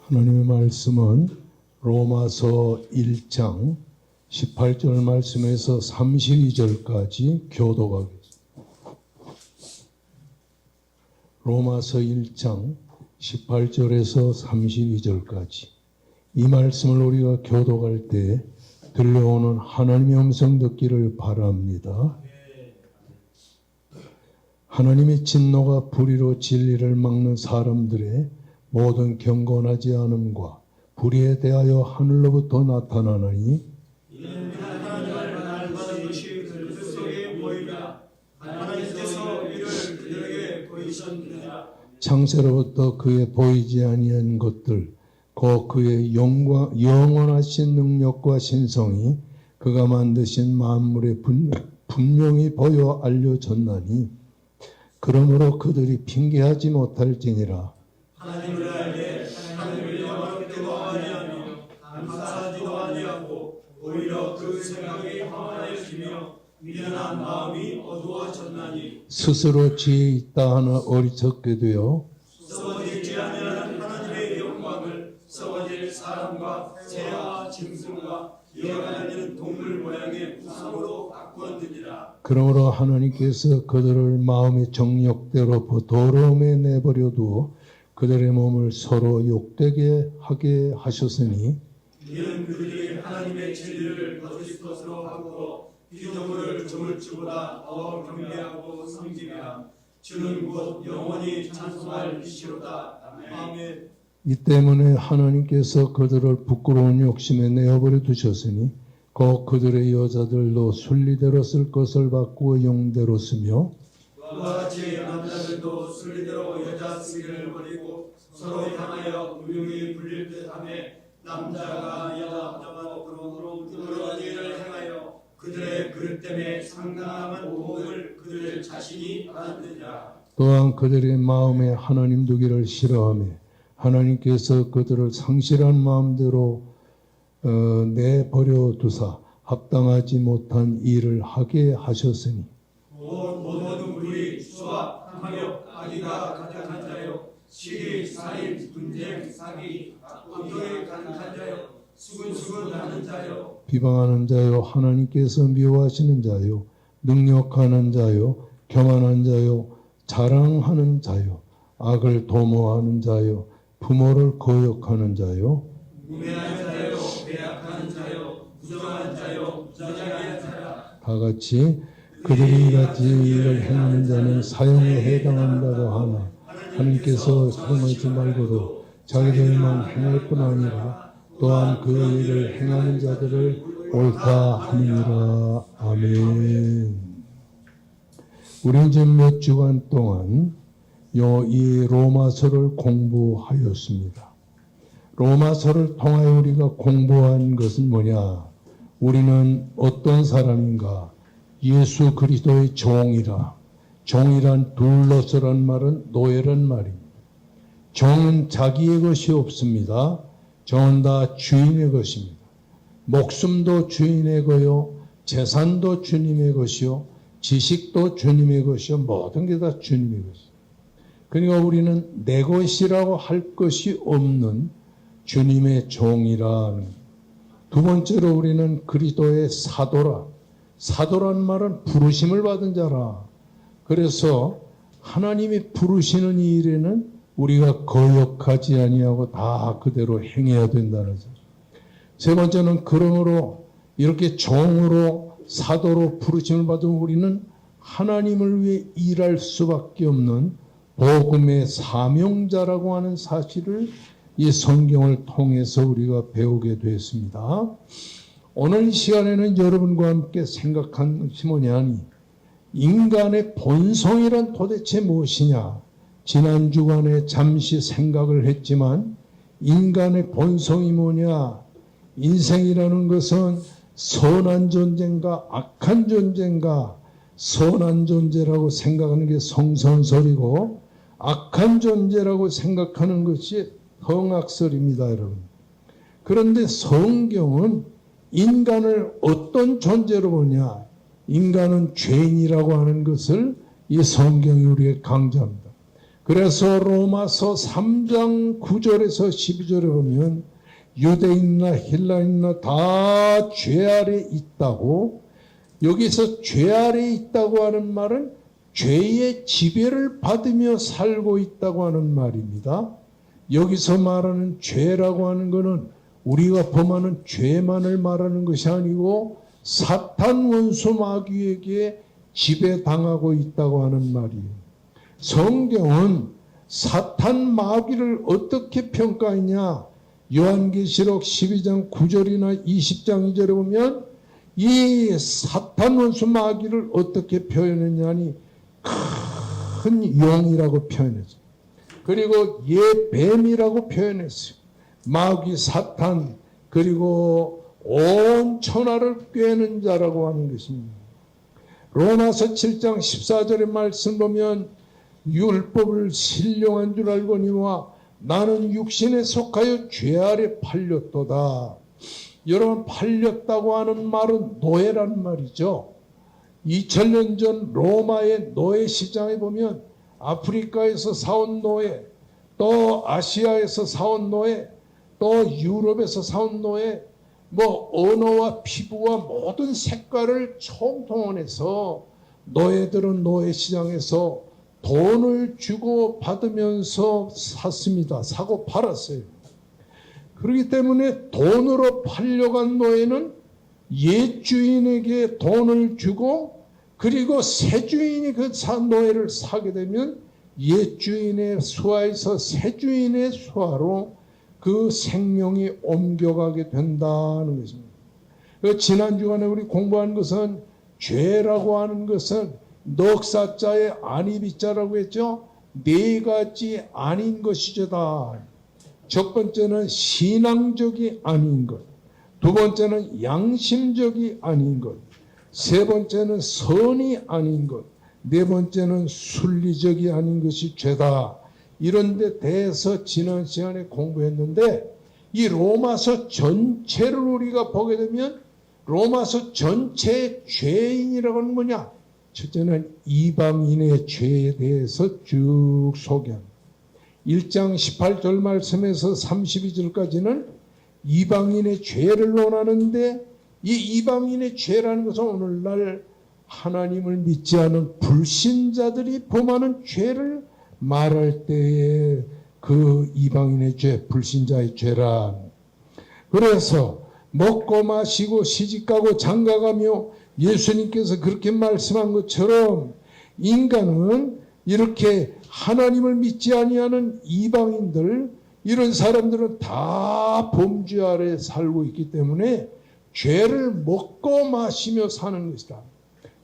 하나님의 말씀은 로마서 1장 18절 말씀에서 32절까지 교도하겠습니다. 로마서 1장 18절에서 32절까지 이 말씀을 우리가 교도할 때 들려오는 하나님의 음성 듣기를 바랍니다. 하나님의 진노가 불의로 진리를 막는 사람들의 모든 경건하지 않음과 불의에 대하여 하늘로부터 나타나나니 이는 하나님 알만한 것이 그들 속에 보이라. 하나님께서 이를 그들에게 보이셨느니라. 창세로부터 그의 보이지 아니한 것들 곧 그의 영원하신 능력과 신성이 그가 만드신 만물에 분명히 보여 알려졌나니 그러므로 그들이 핑계하지 못할지니라. 하나님을 알되 하나님을 영원하게도 아니하며 감사하지도 아니하고 오히려 그 생각이 황홀해지며 미련한 마음이 어두워졌나니 스스로 지혜 있다 하나 어리석게 되어 썩어지지 아니하는 하나님의 영광을 썩어질 사람과 새와 짐승과 이어가는 동물 모양의 우상으로 바꾸었느니라. 그러므로 하나님께서 그들을 마음의 정욕대로 더러움에 내버려두어 그들의 몸을 서로 욕되게 하게 하셨으니 이는 그들이 하나님의 진리를 거짓 것으로 바꾸어 피조물을 조물주보다 더 경배하고 섬기며 주는 곧 영원히 찬송할 이시로다. 아멘. 이 때문에 하나님께서 그들을 부끄러운 욕심에 내어버려 두셨으니 곧 그들의 여자들도 순리대로 쓸 것을 바꾸어 용대로 쓰며 그와 같이 남자들도 순리대로 여자 쓰기를 버리고 서로 향하여 음흉이 불릴 듯하며 남자가 여자와 그러므로 그런 일을 행하여 그들의 그릇 때문에 상당한 보복을 그들 자신이 받았느니라. 또한 그들의 마음에 하나님 두기를 싫어하며 하나님께서 그들을 상실한 마음대로 내버려 두사 합당하지 못한 일을 하게 하셨으니 모든 우리 수와 탐욕 악의가 가득한 자요 시기 살인 분쟁 사기 악독에 가득한 자요 수근수근하는 자요 비방하는 자요 하나님께서 미워하시는 자요 능력하는 자요 교만한 자요 자랑하는 자요 악을 도모하는 자요 부모를 거역하는 자요 우매한 자요 배약한 자요 부정한 자요 무장한 자라. 다 같이 그들이 이같이 일을 행하는 자는 사형에 해당한다고 하나 하나님께서 사용하지 말고도 자기들만 행할 뿐 아니라 또한 그 일을 행하는 자들을 옳다 하느니라. 아멘. 우리는 지금 몇 주간 동안 이 로마서를 공부하였습니다. 로마서를 통하여 우리가 공부한 것은 뭐냐? 우리는 어떤 사람인가? 예수 그리스도의 종이라. 종이란 둘러서란 말은 노예란 말입니다. 종은 자기의 것이 없습니다. 종은 다 주인의 것입니다. 목숨도 주인의 거요, 재산도 주님의 것이요, 지식도 주님의 것이요, 모든 게 다 주님의 것이요. 그러니까 우리는 내 것이라고 할 것이 없는 주님의 종이라는. 두 번째로 우리는 그리스도의 사도라. 사도란 말은 부르심을 받은 자라. 그래서 하나님이 부르시는 이 일에는 우리가 거역하지 아니하고 다 그대로 행해야 된다는 점. 세 번째는 그러므로 이렇게 종으로 사도로 부르심을 받은 우리는 하나님을 위해 일할 수밖에 없는 복음의 사명자라고 하는 사실을 이 성경을 통해서 우리가 배우게 됐습니다. 오늘 시간에는 여러분과 함께 생각한 것이 뭐냐니 인간의 본성이란 도대체 무엇이냐? 지난 주간에 잠시 생각을 했지만 인간의 본성이 뭐냐? 인생이라는 것은 선한 존재인가 악한 존재인가? 선한 존재라고 생각하는 게 성선설이고 악한 존재라고 생각하는 것이 성악설입니다, 여러분. 그런데 성경은 인간을 어떤 존재로 보냐? 인간은 죄인이라고 하는 것을 이 성경이 우리에게 강조합니다. 그래서 로마서 3장 9절에서 12절에 보면 유대인이나 헬라인이나 다 죄 아래 있다고, 여기서 죄 아래 있다고 하는 말은 죄의 지배를 받으며 살고 있다고 하는 말입니다. 여기서 말하는 죄라고 하는 것은 우리가 범하는 죄만을 말하는 것이 아니고 사탄 원수 마귀에게 지배당하고 있다고 하는 말이에요. 성경은 사탄 마귀를 어떻게 평가했냐? 요한계시록 12장 9절이나 20장 2절에 보면 이 사탄 원수 마귀를 어떻게 표현했냐니 큰 용이라고 표현했어요. 그리고 뱀이라고 표현했어요. 마귀 사탄, 그리고 온 천하를 꿰는 자라고 하는 것입니다. 로마서 7장 14절의 말씀 보면 율법을 신령한 줄 알거니와 나는 육신에 속하여 죄 아래 팔렸도다. 여러분, 팔렸다고 하는 말은 노예라는 말이죠. 2000년 전 로마의 노예 시장에 보면 아프리카에서 사온 노예, 또 아시아에서 사온 노예, 또 유럽에서 사온 노예, 언어와 피부와 모든 색깔을 총동원해서 노예들은 노예 시장에서 돈을 주고 받으면서 샀습니다. 사고 팔았어요. 그렇기 때문에 돈으로 팔려간 노예는 옛 주인에게 돈을 주고, 그리고 새 주인이 그 노예를 사게 되면 옛 주인의 수하에서 새 주인의 수하로 그 생명이 옮겨가게 된다는 것입니다. 지난 주간에 우리 공부한 것은 죄라고 하는 것은 넉사자의 아니비자라고 했죠. 네 가지 아닌 것이죠다. 첫 번째는 신앙적이 아닌 것, 두 번째는 양심적이 아닌 것, 세 번째는 선이 아닌 것, 네 번째는 순리적이 아닌 것이 죄다. 이런 데 대해서 지난 시간에 공부했는데, 이 로마서 전체를 우리가 보게 되면 로마서 전체의 죄인이라고 하는 뭐냐? 첫째는 이방인의 죄에 대해서 쭉 소개합니다. 1장 18절 말씀에서 32절까지는 이방인의 죄를 논하는데, 이 이방인의 죄라는 것은 오늘날 하나님을 믿지 않은 불신자들이 범하는 죄를 말할 때에 그 이방인의 죄, 불신자의 죄란. 그래서 먹고 마시고 시집가고 장가가며 예수님께서 그렇게 말씀한 것처럼 인간은 이렇게 하나님을 믿지 아니하는 이방인들, 이런 사람들은 다 범죄 아래 살고 있기 때문에 죄를 먹고 마시며 사는 것이다.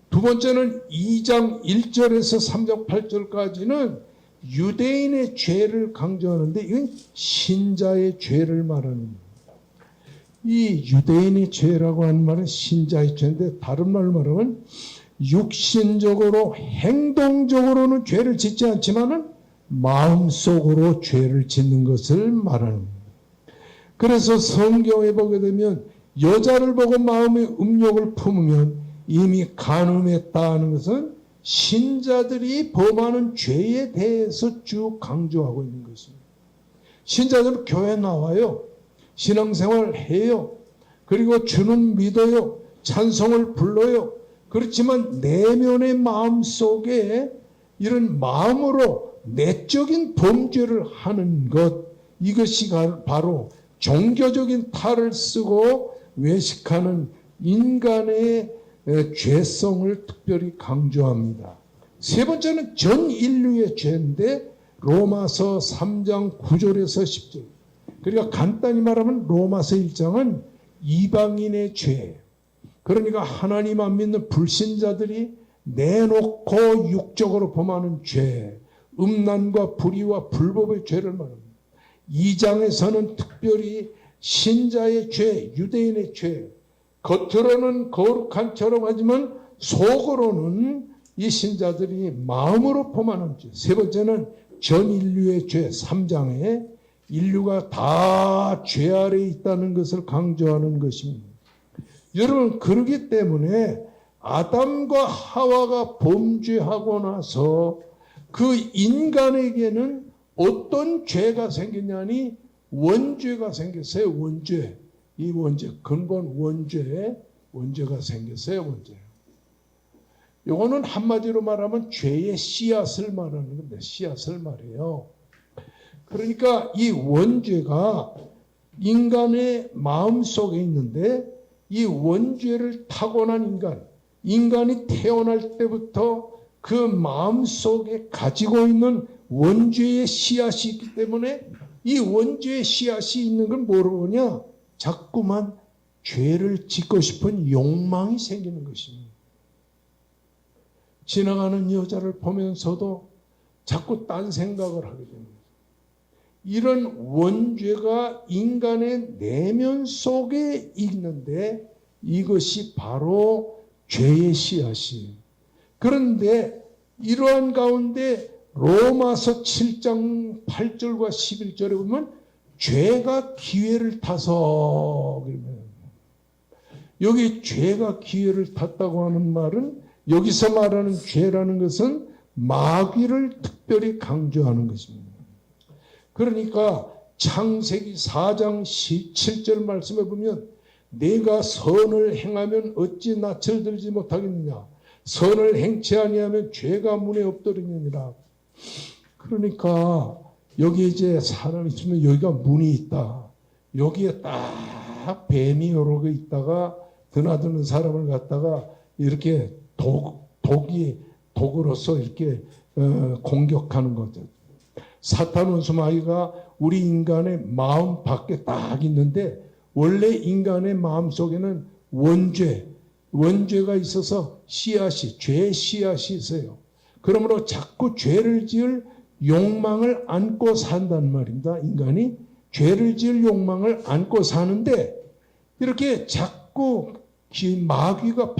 두 번째는 2장 1절에서 3장 8절까지는 유대인의 죄를 강조하는데, 이건 신자의 죄를 말하는 겁니다. 이 유대인의 죄라고 하는 말은 신자의 죄인데, 다른 말로 말하면 육신적으로 행동적으로는 죄를 짓지 않지만은 마음속으로 죄를 짓는 것을 말하는 겁니다. 그래서 성경에 보게 되면 여자를 보고 마음에 음욕을 품으면 이미 간음했다는 것은 신자들이 범하는 죄에 대해서 쭉 강조하고 있는 것입니다. 신자들은 교회 나와요. 신앙생활 해요. 그리고 주는 믿어요. 찬송을 불러요. 그렇지만 내면의 마음 속에 이런 마음으로 내적인 범죄를 하는 것, 이것이 바로 종교적인 탈을 쓰고 외식하는 인간의 죄성을 특별히 강조합니다. 세 번째는 전 인류의 죄인데 로마서 3장 9절에서 10절. 그러니까 간단히 말하면 로마서 1장은 이방인의 죄. 그러니까 하나님 안 믿는 불신자들이 내놓고 육적으로 범하는 죄, 음란과 불의와 불법의 죄를 말합니다. 2장에서는 특별히 신자의 죄, 유대인의 죄, 겉으로는 거룩한 처럼 하지만 속으로는 이 신자들이 마음으로 범하는 죄. 세 번째는 전 인류의 죄, 3장에 인류가 다 죄 아래 있다는 것을 강조하는 것입니다. 여러분, 그러기 때문에 아담과 하와가 범죄하고 나서 그 인간에게는 어떤 죄가 생겼냐니 원죄가 생겼어요. 원죄. 이 원죄, 근본 원죄가 생겼어요. 원죄. 이거는 한마디로 말하면 죄의 씨앗을 말하는 겁니다. 씨앗을 말해요. 그러니까 이 원죄가 인간의 마음속에 있는데 이 원죄를 타고난 인간이 태어날 때부터 그 마음속에 가지고 있는 원죄의 씨앗이 있기 때문에 이 원죄의 씨앗이 있는 건 뭐로 보냐? 자꾸만 죄를 짓고 싶은 욕망이 생기는 것입니다. 지나가는 여자를 보면서도 자꾸 딴 생각을 하게 됩니다. 이런 원죄가 인간의 내면 속에 있는데 이것이 바로 죄의 씨앗이에요. 그런데 이러한 가운데 로마서 7장 8절과 11절에 보면 죄가 기회를 타서 그러면 여기 죄가 기회를 탔다고 하는 말은 여기서 말하는 죄라는 것은 마귀를 특별히 강조하는 것입니다. 그러니까 창세기 4장 7절 말씀에 보면 내가 선을 행하면 어찌 낯을 들지 못하겠느냐 선을 행치 아니하면 죄가 문에 엎드리느니라. 그러니까 여기 이제 사람이 있으면 여기가 문이 있다. 여기에 딱 뱀이 여러 개 있다가 드나드는 사람을 갖다가 이렇게 독으로서 이렇게 공격하는 거죠. 사탄 원수마귀가 우리 인간의 마음 밖에 딱 있는데 원래 인간의 마음 속에는 원죄가 있어서 죄의 씨앗이 있어요. 그러므로 자꾸 죄를 지을 욕망을 안고 산단 말입니다. 인간이 죄를 지을 욕망을 안고 사는데 이렇게 자꾸 마귀가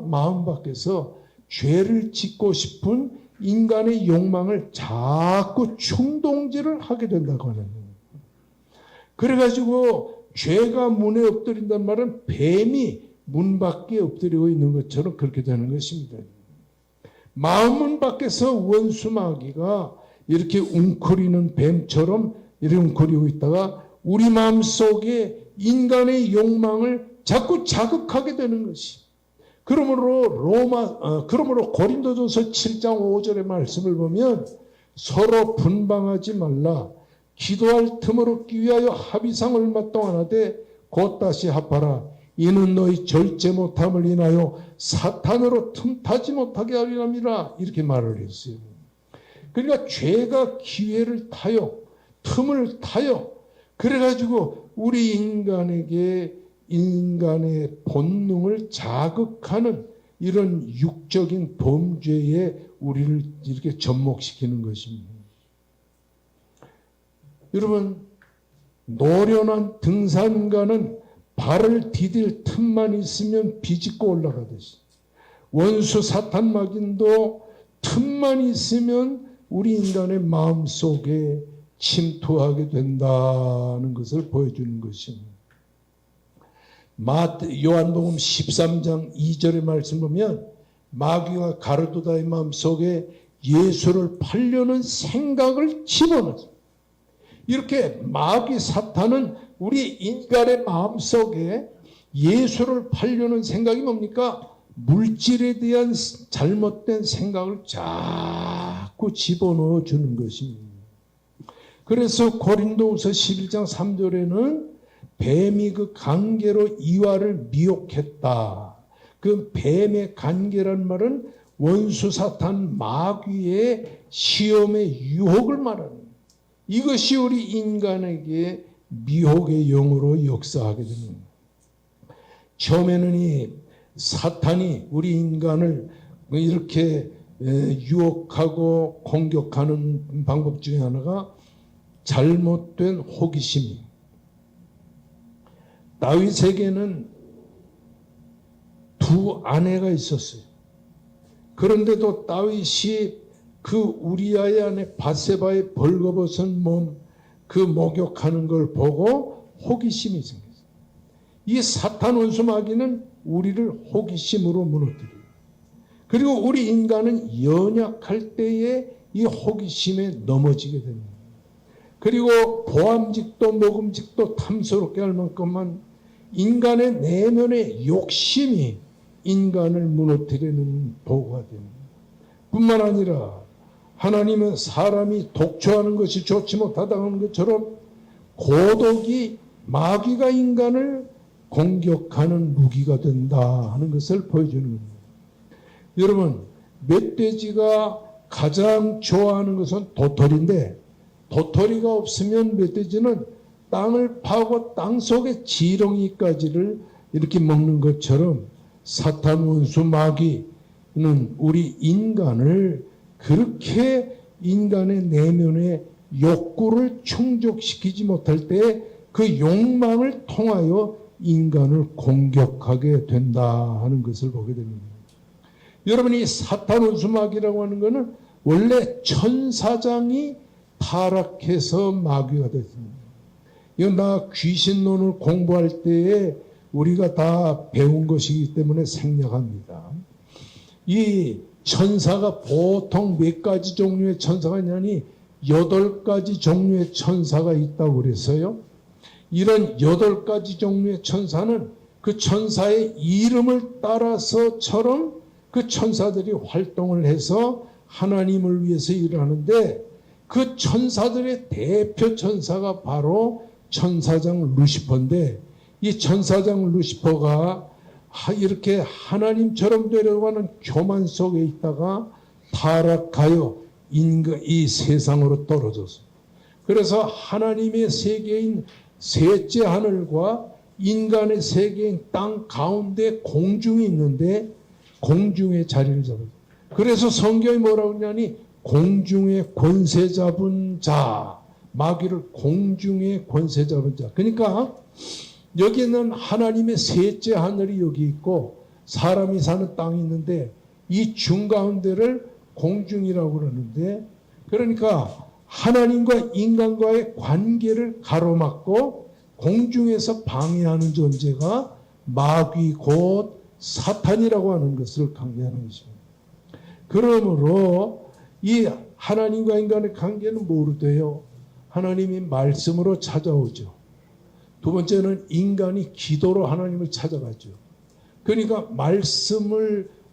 마음 밖에서 죄를 짓고 싶은 인간의 욕망을 자꾸 충동질을 하게 된다고 하는 거예요. 그래가지고 죄가 문에 엎드린단 말은 뱀이 문 밖에 엎드리고 있는 것처럼 그렇게 되는 것입니다. 마음문 밖에서 원수 마귀가 이렇게 웅크리는 뱀처럼 이렇게 웅크리고 있다가 우리 마음 속에 인간의 욕망을 자꾸 자극하게 되는 것이. 그러므로 고린도전서 7장 5절의 말씀을 보면 서로 분방하지 말라. 기도할 틈을 얻기 위하여 합의상 얼마 동안 하되 곧 다시 합하라. 이는 너희 절제 못함을 인하여 사탄으로 틈타지 못하게 하리라. 이렇게 말을 했어요. 그러니까 죄가 기회를 타요. 틈을 타요. 그래가지고 우리 인간의 본능을 자극하는 이런 육적인 범죄에 우리를 이렇게 접목시키는 것입니다. 여러분, 노련한 등산가는 발을 디딜 틈만 있으면 비집고 올라가듯이 원수 사탄 마귀도 틈만 있으면 우리 인간의 마음속에 침투하게 된다는 것을 보여주는 것입니다. 요한복음 13장 2절의 말씀 보면 마귀가 가르도다의 마음속에 예수를 팔려는 생각을 집어넣어요. 이렇게 마귀 사탄은 우리 인간의 마음속에 예수를 팔려는 생각이 뭡니까? 물질에 대한 잘못된 생각을 자꾸 집어넣어 주는 것입니다. 그래서 고린도후서 11장 3절에는 뱀이 그 관계로 이와를 미혹했다. 그 뱀의 관계란 말은 원수 사탄 마귀의 시험의 유혹을 말하는 거예요. 이것이 우리 인간에게 미혹의 영으로 역사하게 됩니다. 처음에는 이 사탄이 우리 인간을 이렇게 유혹하고 공격하는 방법 중에 하나가 잘못된 호기심이에요. 다윗에게는 두 아내가 있었어요. 그런데도 다윗이 그 우리아의 아내 밧세바의 벌거벗은 몸, 그 목욕하는 걸 보고 호기심이 생겼어요. 이 사탄 원수 마귀는 우리를 호기심으로 무너뜨려요. 그리고 우리 인간은 연약할 때에 이 호기심에 넘어지게 됩니다. 그리고 보암직도 먹음직도 탐스럽게 할 만큼만 인간의 내면의 욕심이 인간을 무너뜨리는 도구가 됩니다. 뿐만 아니라 하나님은 사람이 독초하는 것이 좋지 못하다고 하는 것처럼 고독이 마귀가 인간을 공격하는 무기가 된다 하는 것을 보여주는 겁니다. 여러분, 멧돼지가 가장 좋아하는 것은 도토리인데 도토리가 없으면 멧돼지는 땅을 파고 땅속의 지렁이까지를 이렇게 먹는 것처럼 사탄 원수 마귀는 우리 인간을 그렇게 인간의 내면의 욕구를 충족시키지 못할 때 그 욕망을 통하여 인간을 공격하게 된다 하는 것을 보게 됩니다. 여러분이 사탄 원수 마귀라고 하는 것은 원래 천사장이 타락해서 마귀가 됐습니다. 이건 다 귀신론을 공부할 때에 우리가 다 배운 것이기 때문에 생략합니다. 이 천사가 보통 몇 가지 종류의 천사가 있냐니 8가지 종류의 천사가 있다고 그랬어요. 이런 8가지 종류의 천사는 그 천사의 이름을 따라서처럼 그 천사들이 활동을 해서 하나님을 위해서 일하는데 그 천사들의 대표 천사가 바로 천사장 루시퍼인데 이 천사장 루시퍼가 이렇게 하나님처럼 되려고 하는 교만 속에 있다가 타락하여 이 세상으로 떨어졌어요. 그래서 하나님의 세계인 셋째 하늘과 인간의 세계인 땅 가운데 공중이 있는데 공중의 자리를 잡아요. 그래서 성경이 뭐라고 하냐니 공중의 권세 잡은 자, 마귀를 공중의 권세 잡은 자. 그러니까 여기는 하나님의 셋째 하늘이 여기 있고 사람이 사는 땅이 있는데 이 중가운데를 공중이라고 그러는데 그러니까 하나님과 인간과의 관계를 가로막고 공중에서 방해하는 존재가 마귀 곧 사탄이라고 하는 것을 강조하는 것입니다. 그러므로 이 하나님과 인간의 관계는 뭐로 돼요? 하나님이 말씀으로 찾아오죠. 두 번째는 인간이 기도로 하나님을 찾아가죠. 그러니까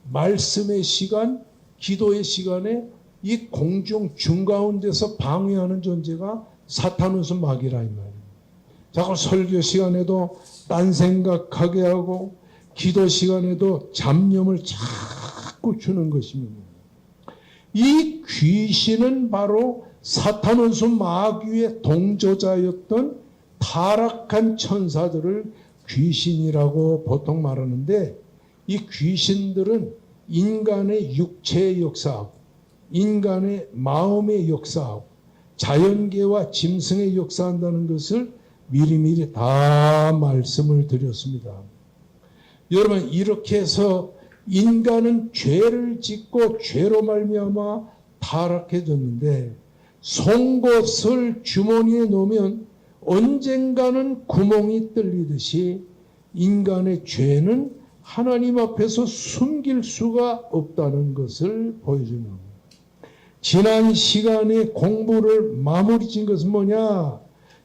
말씀의 시간, 기도의 시간에 이 공중 중가운데서 방해하는 존재가 사탄 원수 마귀라 이 말이에요. 자꾸 설교 시간에도 딴 생각하게 하고 기도 시간에도 잡념을 자꾸 주는 것입니다. 이 귀신은 바로 사탄 원수 마귀의 동조자였던 타락한 천사들을 귀신이라고 보통 말하는데 이 귀신들은 인간의 육체의 역사하고 인간의 마음의 역사하고 자연계와 짐승의 역사한다는 것을 미리미리 다 말씀을 드렸습니다. 여러분 이렇게 해서 인간은 죄를 짓고 죄로 말미암아 타락해졌는데 송곳을 주머니에 넣으면 언젠가는 구멍이 뚫리듯이 인간의 죄는 하나님 앞에서 숨길 수가 없다는 것을 보여주는 겁니다. 지난 시간에 공부를 마무리 지은 것은 뭐냐?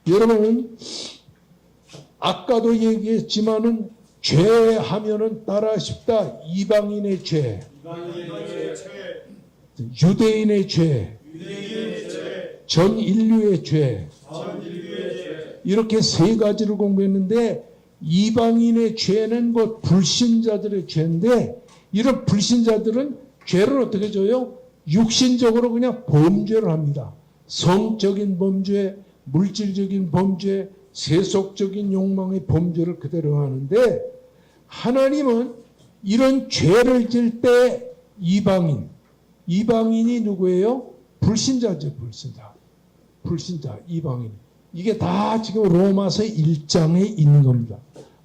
여러분 아까도 얘기했지만은 죄하면은 따라하십다. 이방인의 죄, 유대인의 죄, 전 인류의 죄, 이렇게 세 가지를 공부했는데 이방인의 죄는 곧 불신자들의 죄인데 이런 불신자들은 죄를 어떻게 져요? 육신적으로 그냥 범죄를 합니다. 성적인 범죄, 물질적인 범죄, 세속적인 욕망의 범죄를 그대로 하는데 하나님은 이런 죄를 질 때 이방인이 누구예요? 불신자죠. 불신자, 이방인. 이게 다 지금 로마서 1장에 있는 겁니다.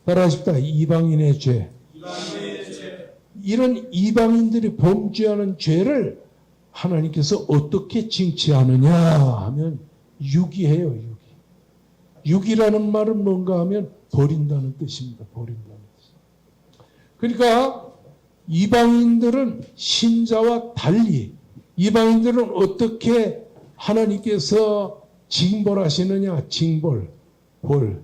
따라하십시다. 이방인의 죄. 이런 이방인들이 범죄하는 죄를 하나님께서 어떻게 징치하느냐 하면 유기해요. 유기라는 말은 뭔가 하면 버린다는 뜻입니다. 버린다는 뜻. 그러니까 이방인들은 신자와 달리 이방인들은 어떻게 하나님께서 징벌하시느냐,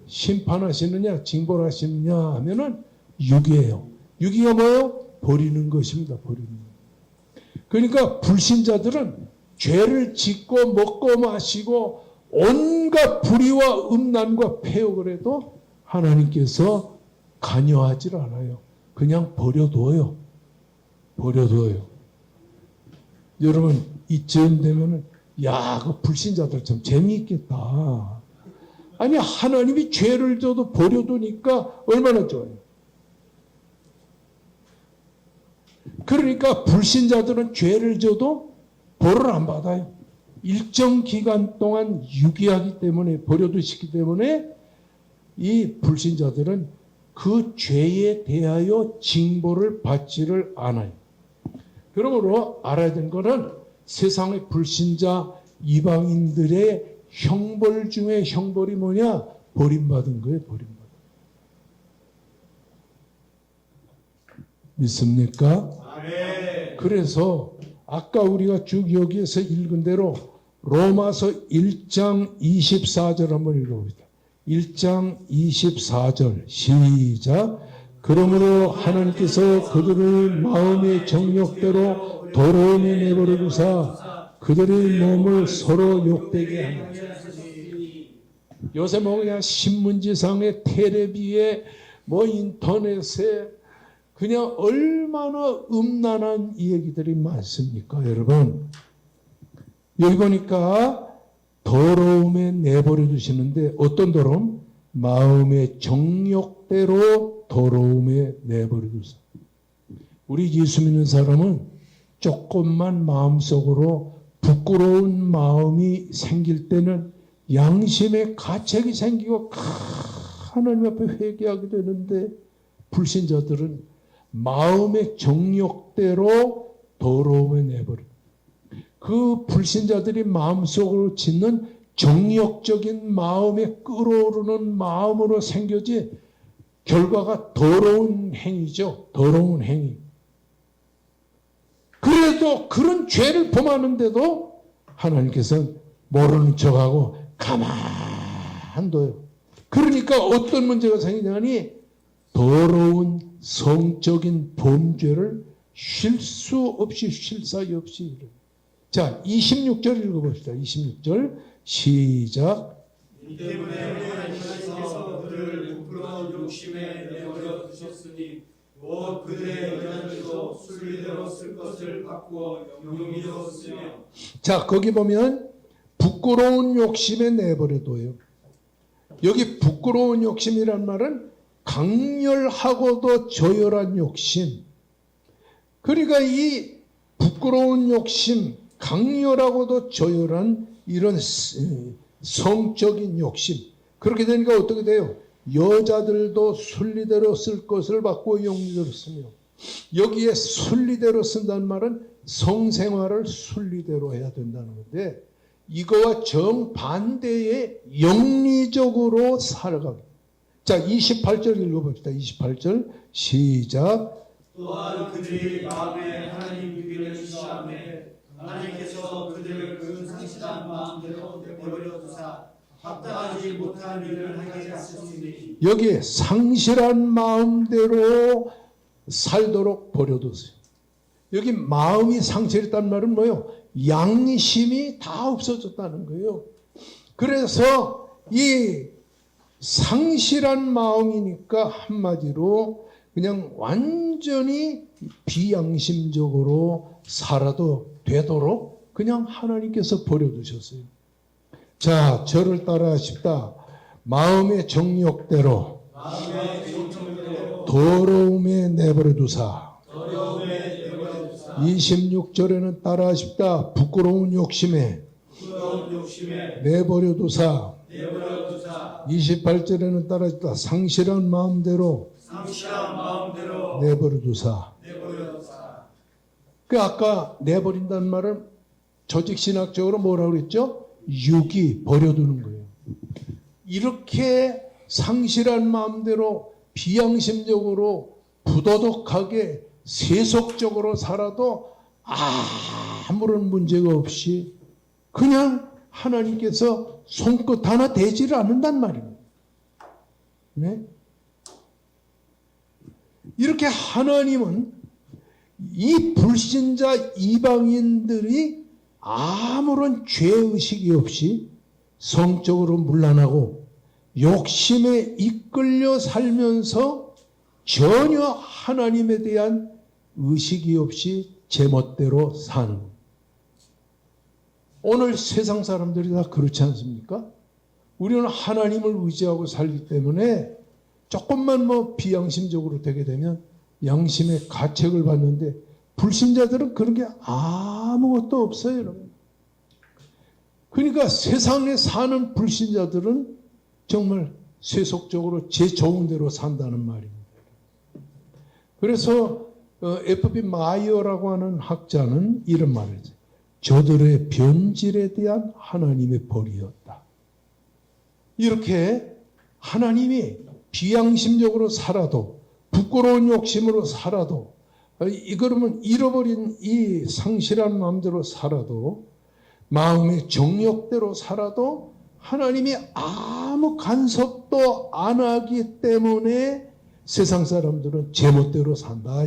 심판하시느냐, 징벌하시느냐 하면은 유기예요. 유기가 뭐예요? 버리는 것입니다. 버리는 것. 그러니까 불신자들은 죄를 짓고 먹고 마시고 온갖 불의와 음란과 폐역을 해도 하나님께서 관여하지 않아요. 그냥 버려둬요. 버려둬요. 여러분 이쯤 되면은 야, 그 불신자들 참 재미있겠다. 아니 하나님이 죄를 져도 버려두니까 얼마나 좋아요. 그러니까 불신자들은 죄를 져도 벌을 안 받아요. 일정 기간 동안 유기하기 때문에, 버려두시기 때문에 이 불신자들은 그 죄에 대하여 징벌을 받지를 않아요. 그러므로 알아야 되는 것은 세상의 불신자 이방인들의 형벌 중에 형벌이 뭐냐? 버림받은 거예요. 버림받은. 믿습니까? 아멘. 그래서 아까 우리가 쭉 여기에서 읽은 대로 로마서 1장 24절 한번 읽어봅니다. 1장 24절 시작. 그러므로 하나님께서 그들을 마음의 정욕대로 더러움에 내버려 두사 그들의 몸을 서로 욕되게 하니. 요새 뭐 그냥 신문지상에 텔레비에 뭐 인터넷에 그냥 얼마나 음란한 얘기들이 많습니까, 여러분? 여기 보니까 더러움에 내버려 두시는데 어떤 더러움? 마음의 정욕대로 더러움에 내버려 두세요. 우리 예수 믿는 사람은 조금만 마음속으로 부끄러운 마음이 생길 때는 양심의 가책이 생기고 하나님 앞에 회개하게 되는데 불신자들은 마음의 정욕대로 더러움에 내버려. 그 불신자들이 마음속으로 짓는 정욕적인 마음에 끌어오르는 마음으로 생겨지 결과가 더러운 행위죠. 더러운 행위. 그래도 그런 죄를 범하는데도 하나님께서는 모르는 척하고 가만둬요. 그러니까 어떤 문제가 생기냐니 더러운 성적인 범죄를 쉴 수 없이 쉴 사이 없이. 자, 26절 읽어봅시다. 26절 시작. 이 때문에 하나님께서 그들을 부끄러운 욕심에 내버려 두셨으니 곧 그들의 여자들도 순리대로 쓸 것을 바꾸어 용의로 쓰며. 자, 거기 보면 부끄러운 욕심에 내버려둬요. 여기 부끄러운 욕심이란 말은 강렬하고도 저열한 욕심. 그러니까 이 부끄러운 욕심, 강렬하고도 저열한 이런 성적인 욕심. 그렇게 되니까 어떻게 돼요? 여자들도 순리대로 쓸 것을 바꾸어 영리대로 쓰며. 여기에 순리대로 쓴다는 말은 성생활을 순리대로 해야 된다는 건데 이거와 정반대의 영리적으로 살아가기. 자, 28절 읽어봅시다. 28절 시작. 또한 그들이 마음에 하나님 유기를 취하매 하나님께서 그들을 그 상실한 마음대로 내버려 두사 합당하지 못한 일을 하게 하셨으니. 여기에 상실한 마음대로 살도록 버려두세요. 여기 마음이 상실했다는 말은 뭐예요? 양심이 다 없어졌다는 거예요. 그래서 이 상실한 마음이니까 한마디로 그냥 완전히 비양심적으로 살아도 되도록 그냥 하나님께서 버려두셨어요. 자, 저를 따라하십다. 마음의 정욕대로 더러움에 내버려두사. 26절에는 따라하십다. 부끄러운 욕심에 내버려두사. 28절에는 따라하십다. 상실한 마음대로 내버려두사. 그 아까 내버린다는 말은 조직신학적으로 뭐라고 그랬죠? 유기, 버려두는 거예요. 이렇게 상실한 마음대로 비양심적으로 부도덕하게 세속적으로 살아도 아무런 문제가 없이 그냥 하나님께서 손끝 하나 대지를 않는단 말입니다. 네? 이렇게 하나님은 이 불신자 이방인들이 아무런 죄의식이 없이 성적으로 문란하고 욕심에 이끌려 살면서 전혀 하나님에 대한 의식이 없이 제멋대로 사는 거예요. 오늘 세상 사람들이 다 그렇지 않습니까? 우리는 하나님을 의지하고 살기 때문에 조금만 비양심적으로 되게 되면 양심의 가책을 받는데 불신자들은 그런 게 아무것도 없어요, 여러분. 그러니까 세상에 사는 불신자들은 정말 세속적으로 제 좋은 대로 산다는 말입니다. 그래서 F.B. 마이어라고 하는 학자는 이런 말을 했어요. 저들의 변질에 대한 하나님의 벌이었다. 이렇게 하나님이 비양심적으로 살아도 부끄러운 욕심으로 살아도 그러면 잃어버린 이 상실한 마음대로 살아도 마음의 정욕대로 살아도 하나님이 아무 간섭도 안 하기 때문에 세상 사람들은 제멋대로 산다.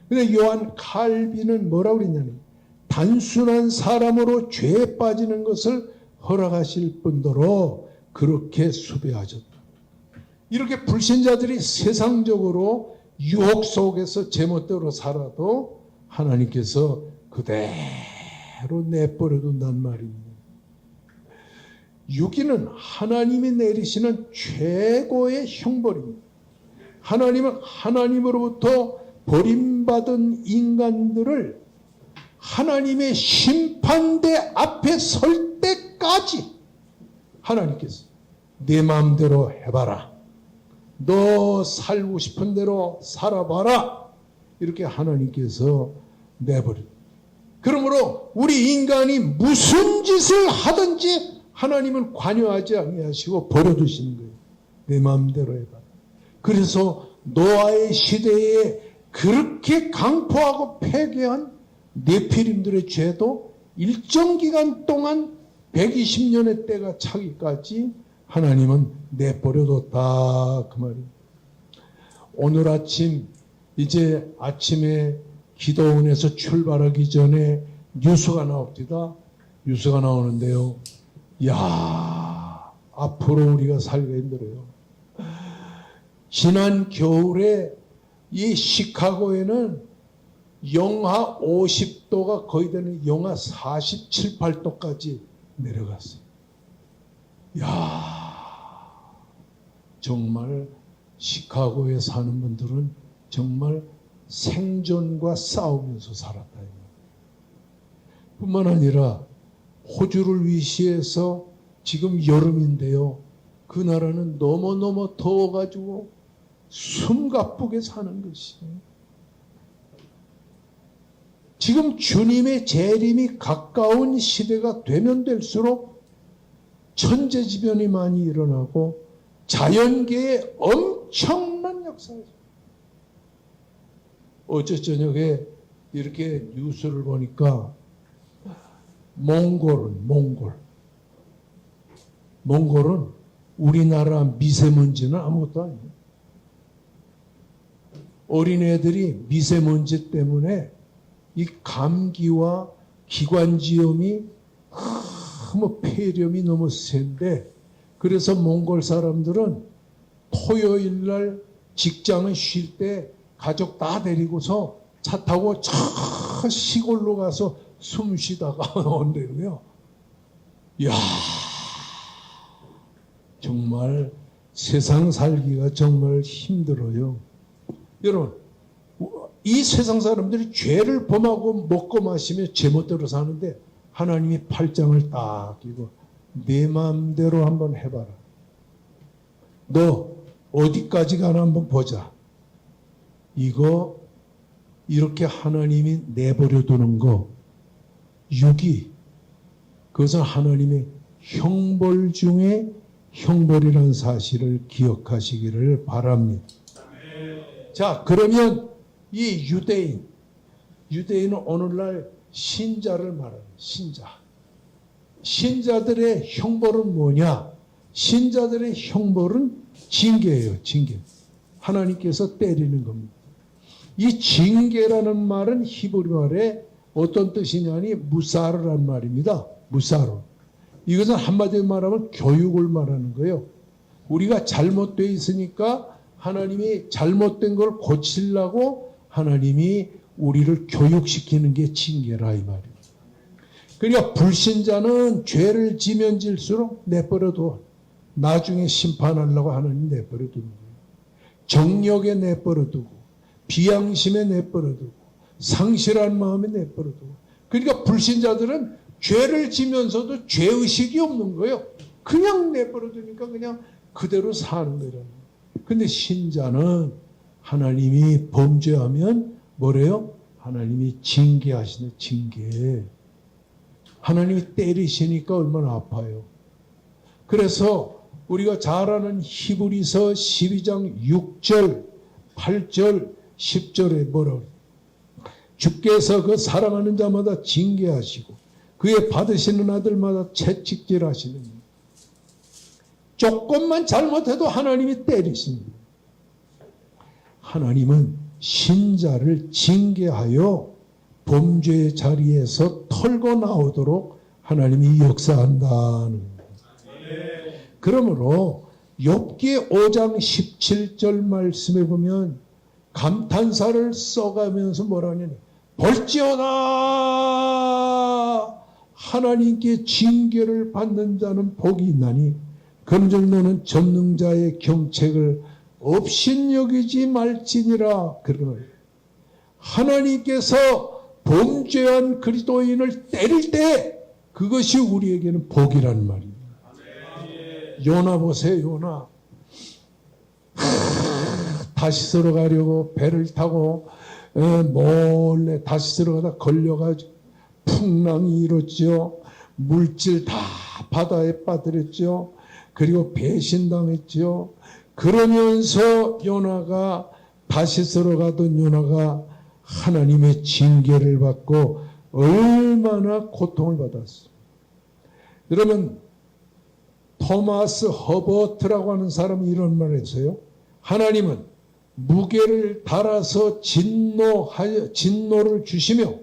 근데 요한 칼빈은 뭐라고 그랬냐면 단순한 사람으로 죄에 빠지는 것을 허락하실 뿐더러 그렇게 수배하셨다. 이렇게 불신자들이 세상적으로 유혹 속에서 제멋대로 살아도 하나님께서 그대로 내버려 둔단 말입니다. 유기는 하나님이 내리시는 최고의 형벌입니다. 하나님은 하나님으로부터 버림받은 인간들을 하나님의 심판대 앞에 설 때까지 하나님께서 내 마음대로 해봐라. 너 살고 싶은 대로 살아봐라. 이렇게 하나님께서 내버려. 그러므로 우리 인간이 무슨 짓을 하든지 하나님은 관여하지 아니하시고 버려두시는 거예요. 내 마음대로 해봐라. 그래서 노아의 시대에 그렇게 강포하고 폐괴한 네피림들의 죄도 일정 기간 동안 120년의 때가 차기까지 하나님은 내버려뒀다. 그 말이에요. 오늘 아침 이제 아침에 기도원에서 출발하기 전에 뉴스가 나옵니다. 뉴스가 나오는데요. 야, 앞으로 우리가 살기가 힘들어요. 지난 겨울에 이 시카고에는 영하 50도가 거의 되는 영하 47, 8도까지 내려갔어요. 야, 정말 시카고에 사는 분들은 정말 생존과 싸우면서 살았다. 뿐만 아니라 호주를 위시해서 지금 여름인데요. 그 나라는 너무너무 더워가지고 숨가쁘게 사는 것이에요. 지금 주님의 재림이 가까운 시대가 되면 될수록 천재지변이 많이 일어나고 자연계에 엄청난 역사가 있어요. 어제 저녁에 이렇게 뉴스를 보니까 몽골은 우리나라 미세먼지는 아무것도 아니에요. 어린애들이 미세먼지 때문에 이 감기와 기관지염이 너무 폐렴이 너무 센데 그래서 몽골 사람들은 토요일 날 직장을 쉴 때 가족 다 데리고서 차 타고 저 시골로 가서 숨 쉬다가 온대요. 이야, 정말 세상 살기가 정말 힘들어요. 여러분, 이 세상 사람들이 죄를 범하고 먹고 마시며 제멋대로 사는데 하나님이 팔짱을 딱 끼고 내 마음대로 한번 해봐라. 너 어디까지 가나 한번 보자. 이거 이렇게 하나님이 내버려 두는 거 육이 그것은 하나님의 형벌 중에 형벌이라는 사실을 기억하시기를 바랍니다. 자, 그러면 이 유대인 유대인은 오늘날 신자를 말하는 신자. 신자들의 형벌은 뭐냐? 신자들의 형벌은 징계예요. 징계. 하나님께서 때리는 겁니다. 이 징계라는 말은 히브리 말에 어떤 뜻이냐니 무사르란 말입니다. 무사르. 이것은 한마디로 말하면 교육을 말하는 거예요. 우리가 잘못되어 있으니까 하나님이 잘못된 걸 고치려고 하나님이 우리를 교육시키는 게 징계라 이 말이에요. 그러니까 불신자는 죄를 지면 질수록 내버려둬. 나중에 심판하려고 하나님 내버려두는 거예요. 정욕에 내버려두고 비양심에 내버려두고 상실한 마음에 내버려두고. 그러니까 불신자들은 죄를 지면서도 죄의식이 없는 거예요. 그냥 내버려두니까 그냥 그대로 사는 거예요. 근데 신자는 하나님이 범죄하면 뭐래요? 하나님이 징계하시는 징계. 하나님이 때리시니까 얼마나 아파요. 그래서 우리가 잘 아는 히브리서 12장 6절, 8절, 10절에 뭐라고 그래요? 주께서 그 사랑하는 자마다 징계하시고 그의 받으시는 아들마다 채찍질하시는 조금만 잘못해도 하나님이 때리십니다. 하나님은 신자를 징계하여 범죄의 자리에서 털고 나오도록 하나님이 역사한다는 거예요. 그러므로 욥기 5장 17절 말씀에 보면 감탄사를 써가면서 뭐라 하냐면 볼지어다 하나님께 징계를 받는 자는 복이 있나니 그런즉 너는 전능자의 경책을 업신여기지 말지니라. 그러는 하나님께서 범죄한 그리스도인을 때릴 때 그것이 우리에게는 복이라는 말입니다. 요나 보세요. 요나 다시스로 가려고 배를 타고 몰래 다시스로 가다 걸려가지고 풍랑이 일었죠. 물질 다 바다에 빠뜨렸죠. 그리고 배신당했죠. 그러면서 요나가 다시스로 가던 요나가 하나님의 징계를 받고 얼마나 고통을 받았어요. 여러분 토마스 허버트라고 하는 사람이 이런 말을 했어요. 하나님은 무게를 달아서 진노를 주시며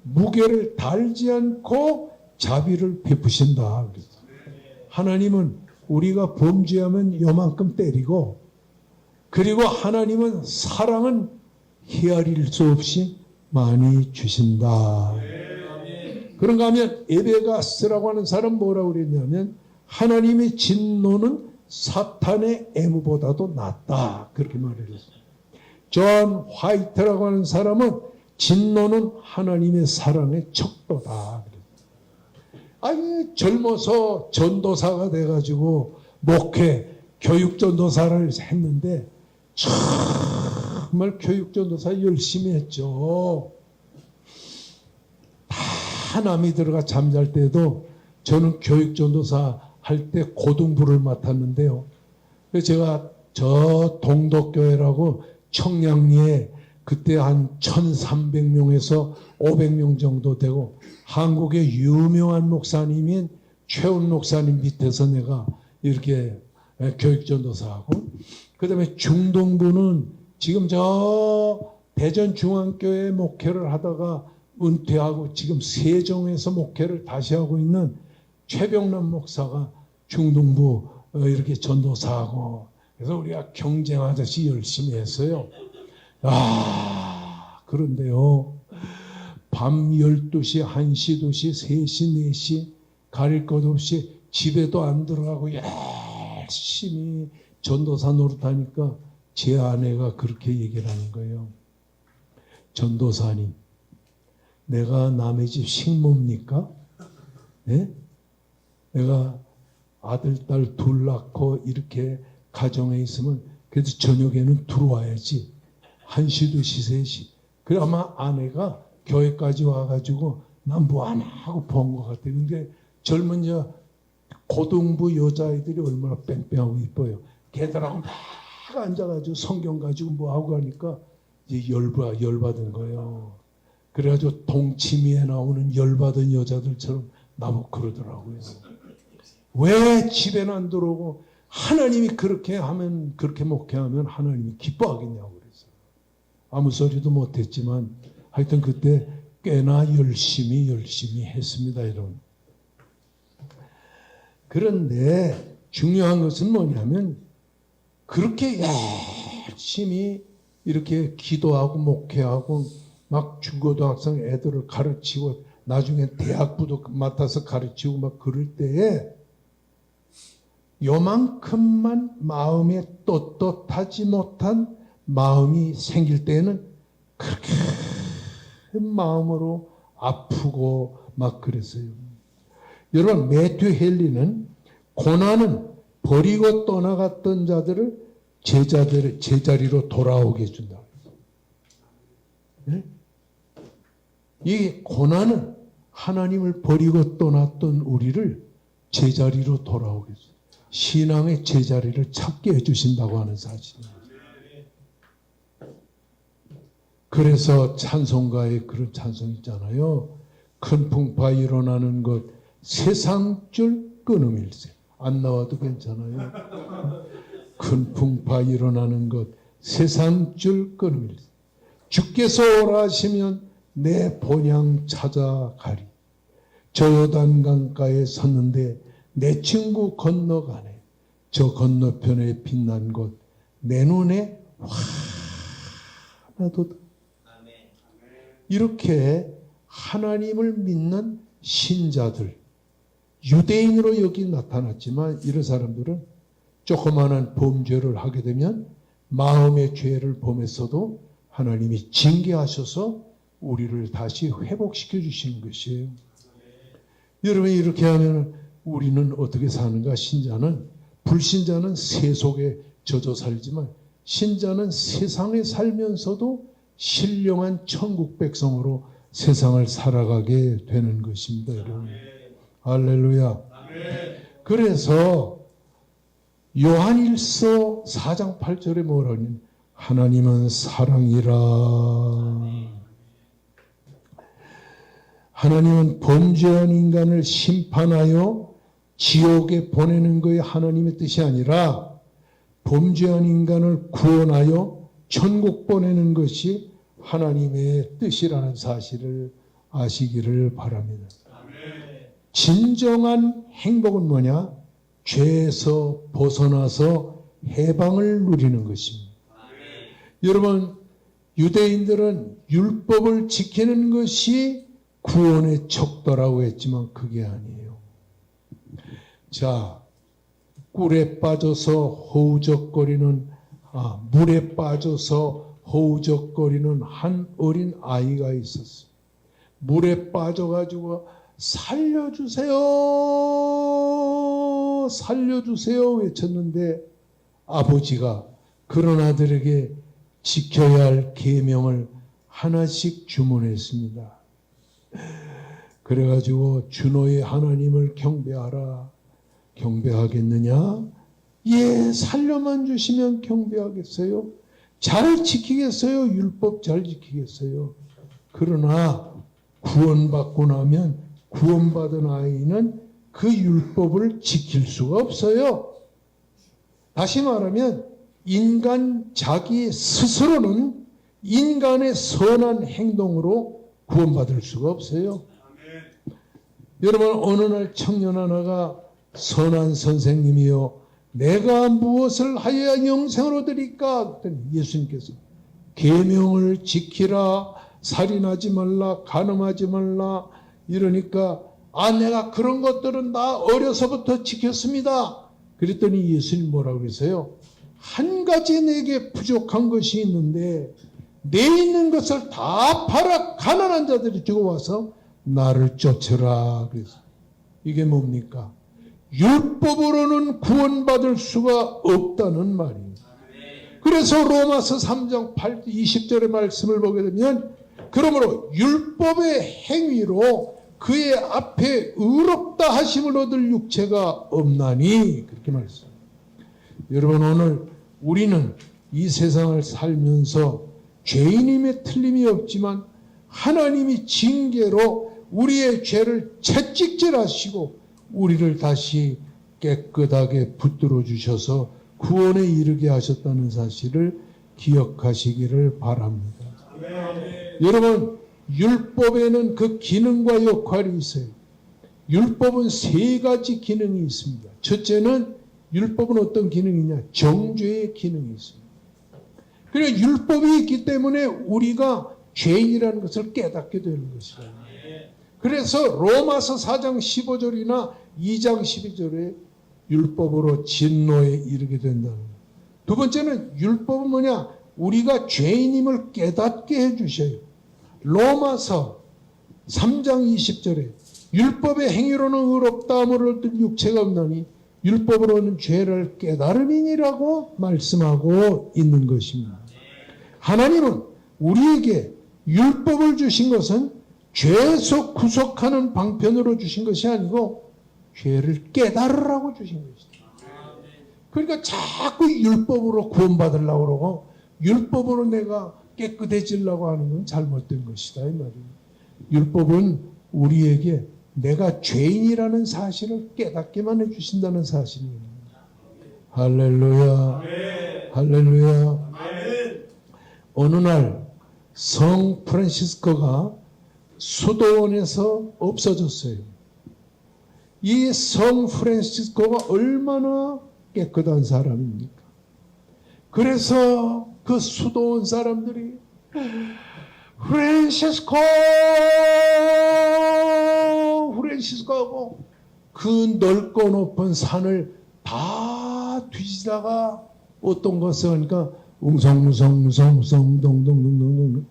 무게를 달지 않고 자비를 베푸신다. 하나님은 우리가 범죄하면 요만큼 때리고 그리고 하나님은 사랑은 헤아릴 수 없이 많이 주신다. 그런가 하면 에베가스라고 하는 사람 뭐라고 그랬냐면 하나님의 진노는 사탄의 애무보다도 낫다. 그렇게 말을 했어요. 존 화이트라고 하는 사람은 진노는 하나님의 사랑의 척도다. 아니 젊어서 전도사가 돼가지고 목회 교육전도사를 했는데 정말 교육전도사 열심히 했죠. 다 남이 들어가 잠잘 때도 저는 교육전도사 할 때 고등부를 맡았는데요. 그래서 제가 저 동덕교회라고 청량리에 그때 한 1300명에서 500명 정도 되고 한국의 유명한 목사님인 최훈 목사님 밑에서 내가 이렇게 교육전도사하고 그 다음에 중동부는 지금 저 대전중앙교회 목회를 하다가 은퇴하고 지금 세종에서 목회를 다시 하고 있는 최병남 목사가 중동부 이렇게 전도사하고 그래서 우리가 경쟁하듯이 열심히 했어요. 그런데요. 밤 12시, 1시, 2시, 3시, 4시 가릴 것 없이 집에도 안 들어가고 열심히 전도사 노릇하니까 제 아내가 그렇게 얘기를 하는 거예요. 전도사님, 내가 남의 집 식모입니까? 네? 내가 아들, 딸 둘 낳고 이렇게 가정에 있으면 그래도 저녁에는 들어와야지. 1시, 2시, 3시. 그래 아마 아내가 교회까지 와가지고 난 뭐 안 하고 본 것 같아요. 근데 젊은 고등부 여자아이들이 얼마나 뺑뺑하고 이뻐요. 걔들하고 막 앉아가지고 성경 가지고 뭐 하고 가니까 이제 열받은 거예요. 그래가지고 동치미에 나오는 열받은 여자들처럼 나보고 그러더라고요. 왜 집에는 안 들어오고 하나님이 그렇게 하면, 그렇게 목회하면 하나님이 기뻐하겠냐고 그랬어요. 아무 소리도 못했지만 하여튼 그때 꽤나 열심히 했습니다. 여러분. 그런데 중요한 것은 뭐냐면 그렇게 열심히 이렇게 기도하고 목회하고 막 중고등학생 애들을 가르치고 나중에 대학부도 맡아서 가르치고 막 그럴 때에 요만큼만 마음에 떳떳하지 못한 마음이 생길 때는 그렇게 마음으로 아프고 막 그랬어요. 여러분, 매튜 헨리는 고난은 버리고 떠나갔던 자들을 제자리로 돌아오게 해준다. 네? 이 고난은 하나님을 버리고 떠났던 우리를 제자리로 돌아오게 해준다. 신앙의 제자리를 찾게 해주신다고 하는 사실입니다. 그래서 찬송가에 그런 찬송 있잖아요. 큰 풍파 일어나는 것 세상줄 끊음일세. 안 나와도 괜찮아요. 큰 풍파 일어나는 것 세상줄 끊음일세. 주께서 오라 하시면 내 본향 찾아가리. 저 요단강가에 섰는데 내 친구 건너가네. 저 건너편에 빛난 곳 내 눈에 환하도다. 이렇게 하나님을 믿는 신자들, 유대인으로 여기 나타났지만 이런 사람들은 조그마한 범죄를 하게 되면 마음의 죄를 범했어도 하나님이 징계하셔서 우리를 다시 회복시켜 주시는 것이에요. 여러분, 이렇게 하면 우리는 어떻게 사는가? 신자는, 불신자는 세속에 젖어 살지만 신자는 세상에 살면서도 신령한 천국 백성으로 세상을 살아가게 되는 것입니다. 여러분. 할렐루야. 그래서 요한일서 4장 8절에 뭐라 하냐면 하나님은 사랑이라. 하나님은 범죄한 인간을 심판하여 지옥에 보내는 것이 하나님의 뜻이 아니라 범죄한 인간을 구원하여 천국 보내는 것이 하나님의 뜻이라는 사실을 아시기를 바랍니다. 진정한 행복은 뭐냐? 죄에서 벗어나서 해방을 누리는 것입니다. 여러분, 유대인들은 율법을 지키는 것이 구원의 척도라고 했지만 그게 아니에요. 자, 꿀에 빠져서 허우적거리는 물에 빠져서 허우적거리는 한 어린 아이가 있었어요. 물에 빠져가지고 살려주세요, 살려주세요 외쳤는데 아버지가 그런 아들에게 지켜야 할 계명을 하나씩 주문했습니다. 그래가지고 주노의 하나님을 경배하라. 경배하겠느냐? 예, 살려만 주시면 경배하겠어요. 잘 지키겠어요. 율법 잘 지키겠어요. 그러나 구원받고 나면 구원받은 아이는 그 율법을 지킬 수가 없어요. 다시 말하면 인간 자기 스스로는 인간의 선한 행동으로 구원받을 수가 없어요. 여러분, 어느 날 청년 하나가 선한 선생님이요, 내가 무엇을 하여야 영생을 얻으리까? 그랬더니 예수님께서 계명을 지키라, 살인하지 말라, 간음하지 말라 이러니까 내가 그런 것들은 다 어려서부터 지켰습니다. 그랬더니 예수님 뭐라고 그러세요? 한 가지 내게 부족한 것이 있는데 내 있는 것을 다 팔아 가난한 자들이 주고 와서 나를 쫓으라 그랬어요. 이게 뭡니까? 율법으로는 구원받을 수가 없다는 말입니다. 그래서 로마서 3장 20절의 말씀을 보게 되면 그러므로 율법의 행위로 그의 앞에 의롭다 하심을 얻을 육체가 없나니 그렇게 말했습니다. 여러분, 오늘 우리는 이 세상을 살면서 죄인임에 틀림이 없지만 하나님이 징계로 우리의 죄를 채찍질하시고 우리를 다시 깨끗하게 붙들어 주셔서 구원에 이르게 하셨다는 사실을 기억하시기를 바랍니다. 여러분, 율법에는 그 기능과 역할이 있어요. 율법은 세 가지 기능이 있습니다. 첫째는 율법은 어떤 기능이냐? 정죄의 기능이 있습니다. 그래서 율법이 있기 때문에 우리가 죄인이라는 것을 깨닫게 되는 것이다. 그래서 로마서 4장 15절이나 2장 12절에 율법으로 진노에 이르게 된다는 거예요. 두 번째는 율법은 뭐냐? 우리가 죄인임을 깨닫게 해주셔요. 로마서 3장 20절에 율법의 행위로는 의롭다함을 얻을 육체가 없나니 율법으로는 죄를 깨달음이니라고 말씀하고 있는 것입니다. 하나님은 우리에게 율법을 주신 것은 죄에서 구속하는 방편으로 주신 것이 아니고 죄를 깨달으라고 주신 것이다. 그러니까 자꾸 율법으로 구원받으려고 그러고 율법으로 내가 깨끗해지려고 하는 건 잘못된 것이다 이 말이에요. 율법은 우리에게 내가 죄인이라는 사실을 깨닫게만 해주신다는 사실입니다. 할렐루야. 할렐루야. 어느 날 성 프란시스코가 수도원에서 없어졌어요. 이 성 프란시스코가 얼마나 깨끗한 사람입니까? 그래서 그 수도원 사람들이 프란시스코 하고 그 넓고 높은 산을 다 뒤지다가 어떤 것을 하니까 웅성웅성 동동동동동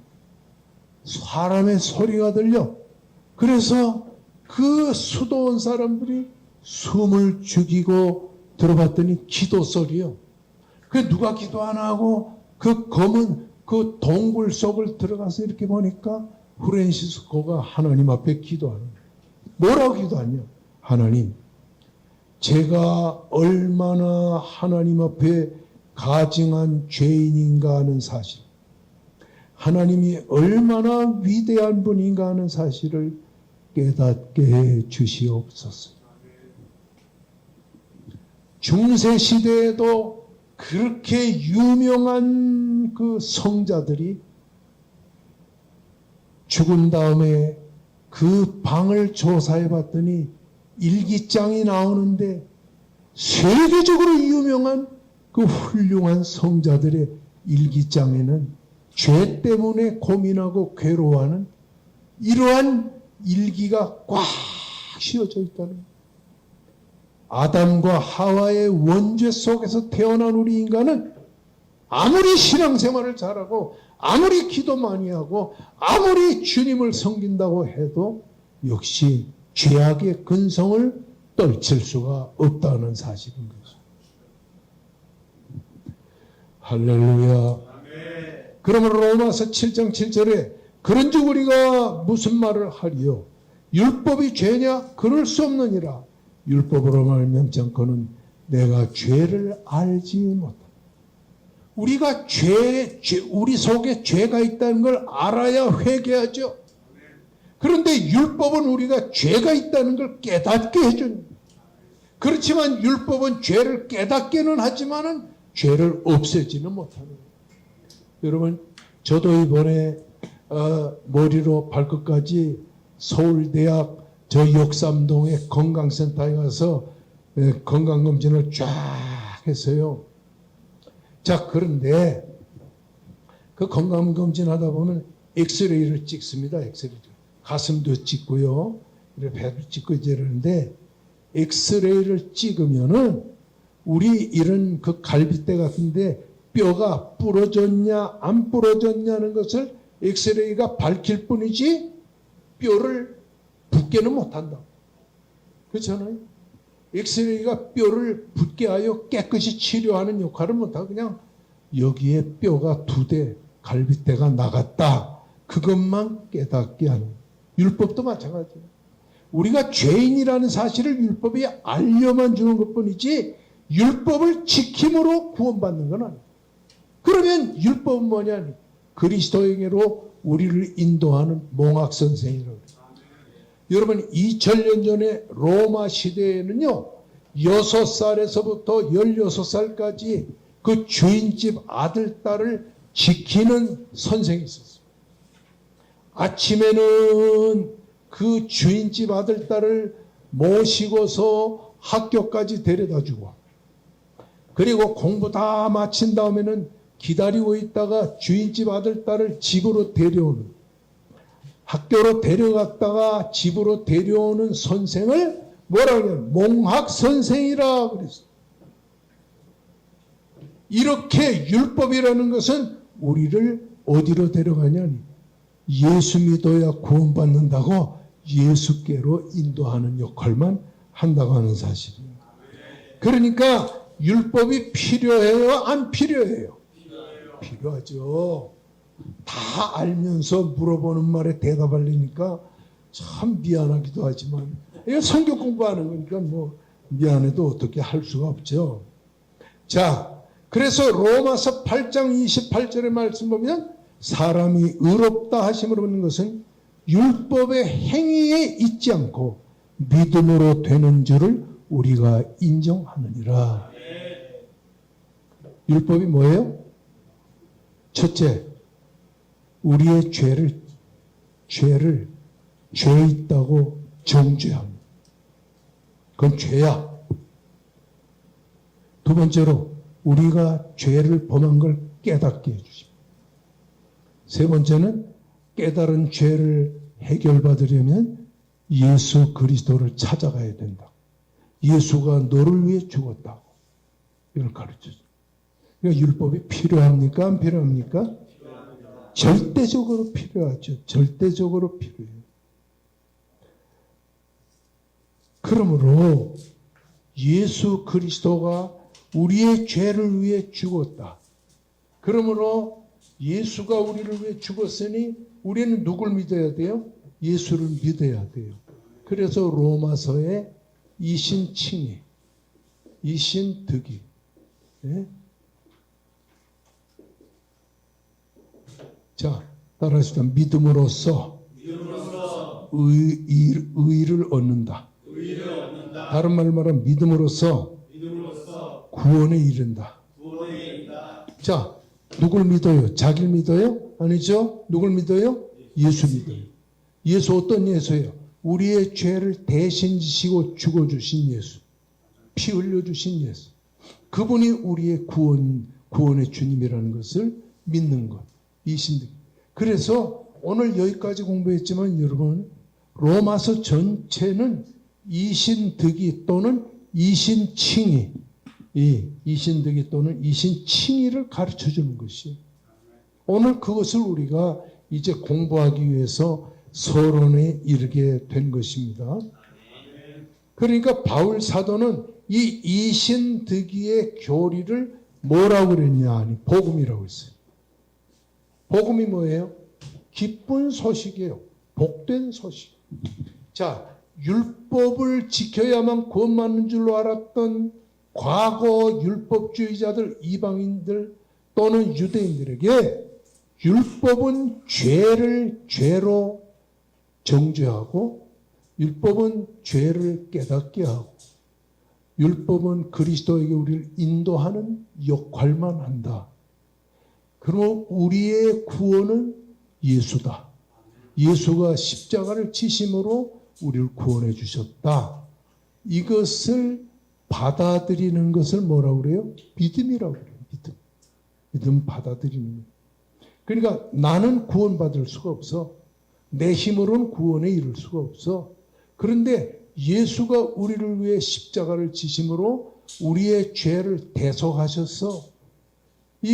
사람의 소리가 들려. 그래서 그 수도원 사람들이 숨을 죽이고 들어봤더니 기도 소리요. 그 누가 기도 안 하고 그 검은 그 동굴 속을 들어가서 이렇게 보니까 프란시스코가 하나님 앞에 기도하는 거예요. 뭐라고 기도하냐? 하나님, 제가 얼마나 하나님 앞에 가증한 죄인인가 하는 사실, 하나님이 얼마나 위대한 분인가 하는 사실을 깨닫게 해 주시옵소서. 중세 시대에도 그렇게 유명한 그 성자들이 죽은 다음에 그 방을 조사해 봤더니 일기장이 나오는데 세계적으로 유명한 그 훌륭한 성자들의 일기장에는 죄 때문에 고민하고 괴로워하는 이러한 일기가 꽉 씌워져 있다는 거예요. 아담과 하와의 원죄 속에서 태어난 우리 인간은 아무리 신앙생활을 잘하고 아무리 기도 많이 하고 아무리 주님을 섬긴다고 해도 역시 죄악의 근성을 떨칠 수가 없다는 사실인 거죠. 할렐루야. 그러면 로마서 7장 7절에 그런즉 우리가 무슨 말을 하리요? 율법이 죄냐? 그럴 수 없느니라. 율법으로 말미암자거는 내가 죄를 알지 못한다. 우리가 우리 속에 죄가 있다는 걸 알아야 회개하죠. 그런데 율법은 우리가 죄가 있다는 걸 깨닫게 해줍니다. 그렇지만 율법은 죄를 깨닫게는 하지만은 죄를 없애지는 못하는 거예요. 여러분, 저도 이번에 머리로 발끝까지 서울대학 저 역삼동의 건강센터에 가서 건강검진을 쫙 했어요. 자, 그런데 그 건강검진 하다 보면 엑스레이를 찍습니다. 엑스레이를. 가슴도 찍고요. 배도 찍고 이러는데 엑스레이를 찍으면은 우리 이런 그 갈비뼈 같은데 뼈가 부러졌냐 안 부러졌냐는 것을 엑스레이가 밝힐 뿐이지 뼈를 붓게는 못한다. 그렇잖아요. 엑스레이가 뼈를 붓게 하여 깨끗이 치료하는 역할을 못하고 그냥 여기에 뼈가 2대 갈비뼈가 나갔다. 그것만 깨닫게 하는. 율법도 마찬가지예요. 우리가 죄인이라는 사실을 율법이 알려만 주는 것뿐이지 율법을 지킴으로 구원받는 건 아니에요. 그러면 율법은 뭐냐? 그리스도에게로 우리를 인도하는 몽학 선생이라고 그래요. 여러분 2000년 전에 로마 시대에는요 6살에서부터 16살까지 그 주인집 아들 딸을 지키는 선생이 있었어요. 아침에는 그 주인집 아들 딸을 모시고서 학교까지 데려다 주고 그리고 공부 다 마친 다음에는 기다리고 있다가 주인집 아들 딸을 집으로 데려오는 학교로 데려갔다가 집으로 데려오는 선생을 뭐라고 해요? 몽학 선생이라 그랬어요. 이렇게 율법이라는 것은 우리를 어디로 데려가냐니 예수 믿어야 구원받는다고 예수께로 인도하는 역할만 한다고 하는 사실이에요. 그러니까 율법이 필요해요? 안 필요해요? 필요하죠. 다 알면서 물어보는 말에 대답하려니까 참 미안하기도 하지만 이거 성경 공부하는 거니까 뭐 미안해도 어떻게 할 수가 없죠. 자, 그래서 로마서 8장 28절의 말씀 보면 사람이 의롭다 하심으로 받는 것은 율법의 행위에 있지 않고 믿음으로 되는 줄을 우리가 인정하느니라. 율법이 뭐예요? 첫째, 우리의 죄 있다고 정죄합니다. 그건 죄야. 두 번째로 우리가 죄를 범한 걸 깨닫게 해주십니다. 세 번째는 깨달은 죄를 해결받으려면 예수 그리스도를 찾아가야 된다. 예수가 너를 위해 죽었다고. 이걸 가르쳐줘. 그러니까 율법이 필요합니까? 안 필요합니까? 필요합니다. 절대적으로 필요하죠. 절대적으로 필요해요. 그러므로 예수 그리스도가 우리의 죄를 위해 죽었다. 그러므로 예수가 우리를 위해 죽었으니 우리는 누굴 믿어야 돼요? 예수를 믿어야 돼요. 그래서 로마서에 이신칭의, 이신득이, 예? 자, 따라하시다. 믿음으로써 의를 얻는다. 다른 말로 말하면 믿음으로써 구원에 이른다. 자, 누굴 믿어요? 자기를 믿어요? 아니죠? 누굴 믿어요? 예수 믿어요. 예수 어떤 예수예요? 우리의 죄를 대신 지시고 죽어주신 예수. 피 흘려주신 예수. 그분이 우리의 구원의 주님이라는 것을 믿는 것. 이신득. 그래서 오늘 여기까지 공부했지만 여러분 로마서 전체는 이신득이 또는 이신칭의 이신득이 또는 이신칭의를 가르쳐 주는 것이에요. 오늘 그것을 우리가 이제 공부하기 위해서 서론에 이르게 된 것입니다. 그러니까 바울 사도는 이 이신득이의 교리를 뭐라고 그랬냐 하니 복음이라고 했어요. 복음이 뭐예요? 기쁜 소식이에요. 복된 소식. 자, 율법을 지켜야만 구원받는 줄로 알았던 과거 율법주의자들, 이방인들 또는 유대인들에게 율법은 죄를 죄로 정죄하고 율법은 죄를 깨닫게 하고 율법은 그리스도에게 우리를 인도하는 역할만 한다. 그럼 우리의 구원은 예수다. 예수가 십자가를 지심으로 우리를 구원해 주셨다. 이것을 받아들이는 것을 뭐라고 그래요? 믿음이라고 그래요. 믿음. 믿음 받아들이는 거예요. 그러니까 나는 구원받을 수가 없어. 내 힘으로는 구원에 이를 수가 없어. 그런데 예수가 우리를 위해 십자가를 지심으로 우리의 죄를 대속하셨어.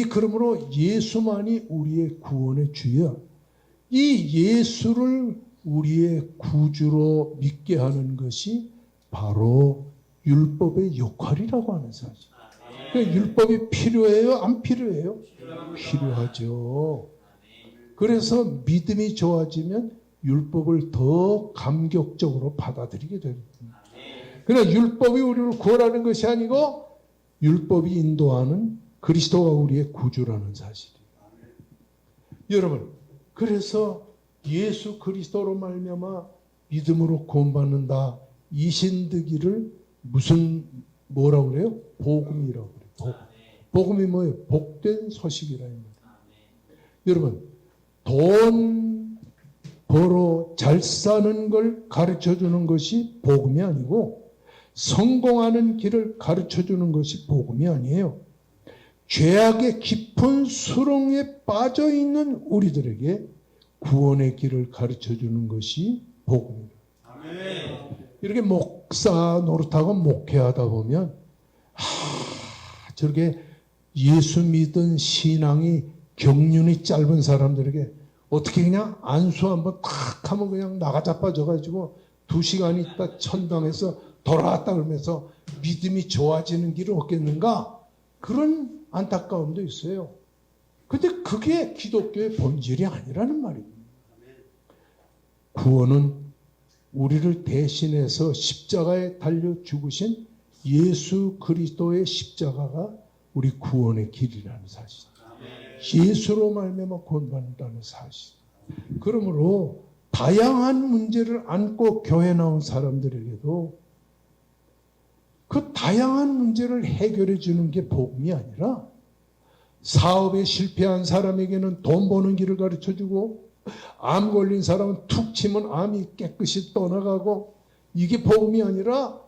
그러므로 예수만이 우리의 구원의 주야. 이 예수를 우리의 구주로 믿게 하는 것이 바로 율법의 역할이라고 하는 사실. 그러니까 율법이 필요해요? 안 필요해요? 필요하죠. 그래서 믿음이 좋아지면 율법을 더 감격적으로 받아들이게 됩니다. 그러나 율법이 우리를 구원하는 것이 아니고 율법이 인도하는 그리스도가 우리의 구주라는 사실이에요. 여러분, 그래서 예수 그리스도로 말미암아 믿음으로 구원받는다. 이 신득이를 뭐라고 그래요? 복음이라고 그래요. 복음이 뭐예요? 복된 소식이라 입니다. 여러분, 돈 벌어 잘 사는 걸 가르쳐 주는 것이 복음이 아니고 성공하는 길을 가르쳐 주는 것이 복음이 아니에요. 죄악의 깊은 수렁에 빠져 있는 우리들에게 구원의 길을 가르쳐 주는 것이 복음입니다. 이렇게 목사 노릇하고 목회하다 보면 저렇게 예수 믿은 신앙이 경륜이 짧은 사람들에게 어떻게 그냥 안수 한번 탁 하면 그냥 나가자빠져가지고 2시간 있다 천당에서 돌아왔다 그러면서 믿음이 좋아지는 길은 없겠는가? 그런 안타까움도 있어요. 근데 그게 기독교의 본질이 아니라는 말입니다. 구원은 우리를 대신해서 십자가에 달려 죽으신 예수 그리스도의 십자가가 우리 구원의 길이라는 사실. 예수로 말미암아 구원받는다는 사실. 그러므로 다양한 문제를 안고 교회 나온 사람들에게도 그 다양한 문제를 해결해 주는 게 복음이 아니라 사업에 실패한 사람에게는 돈 버는 길을 가르쳐 주고 암 걸린 사람은 툭 치면 암이 깨끗이 떠나가고 이게 복음이 아니라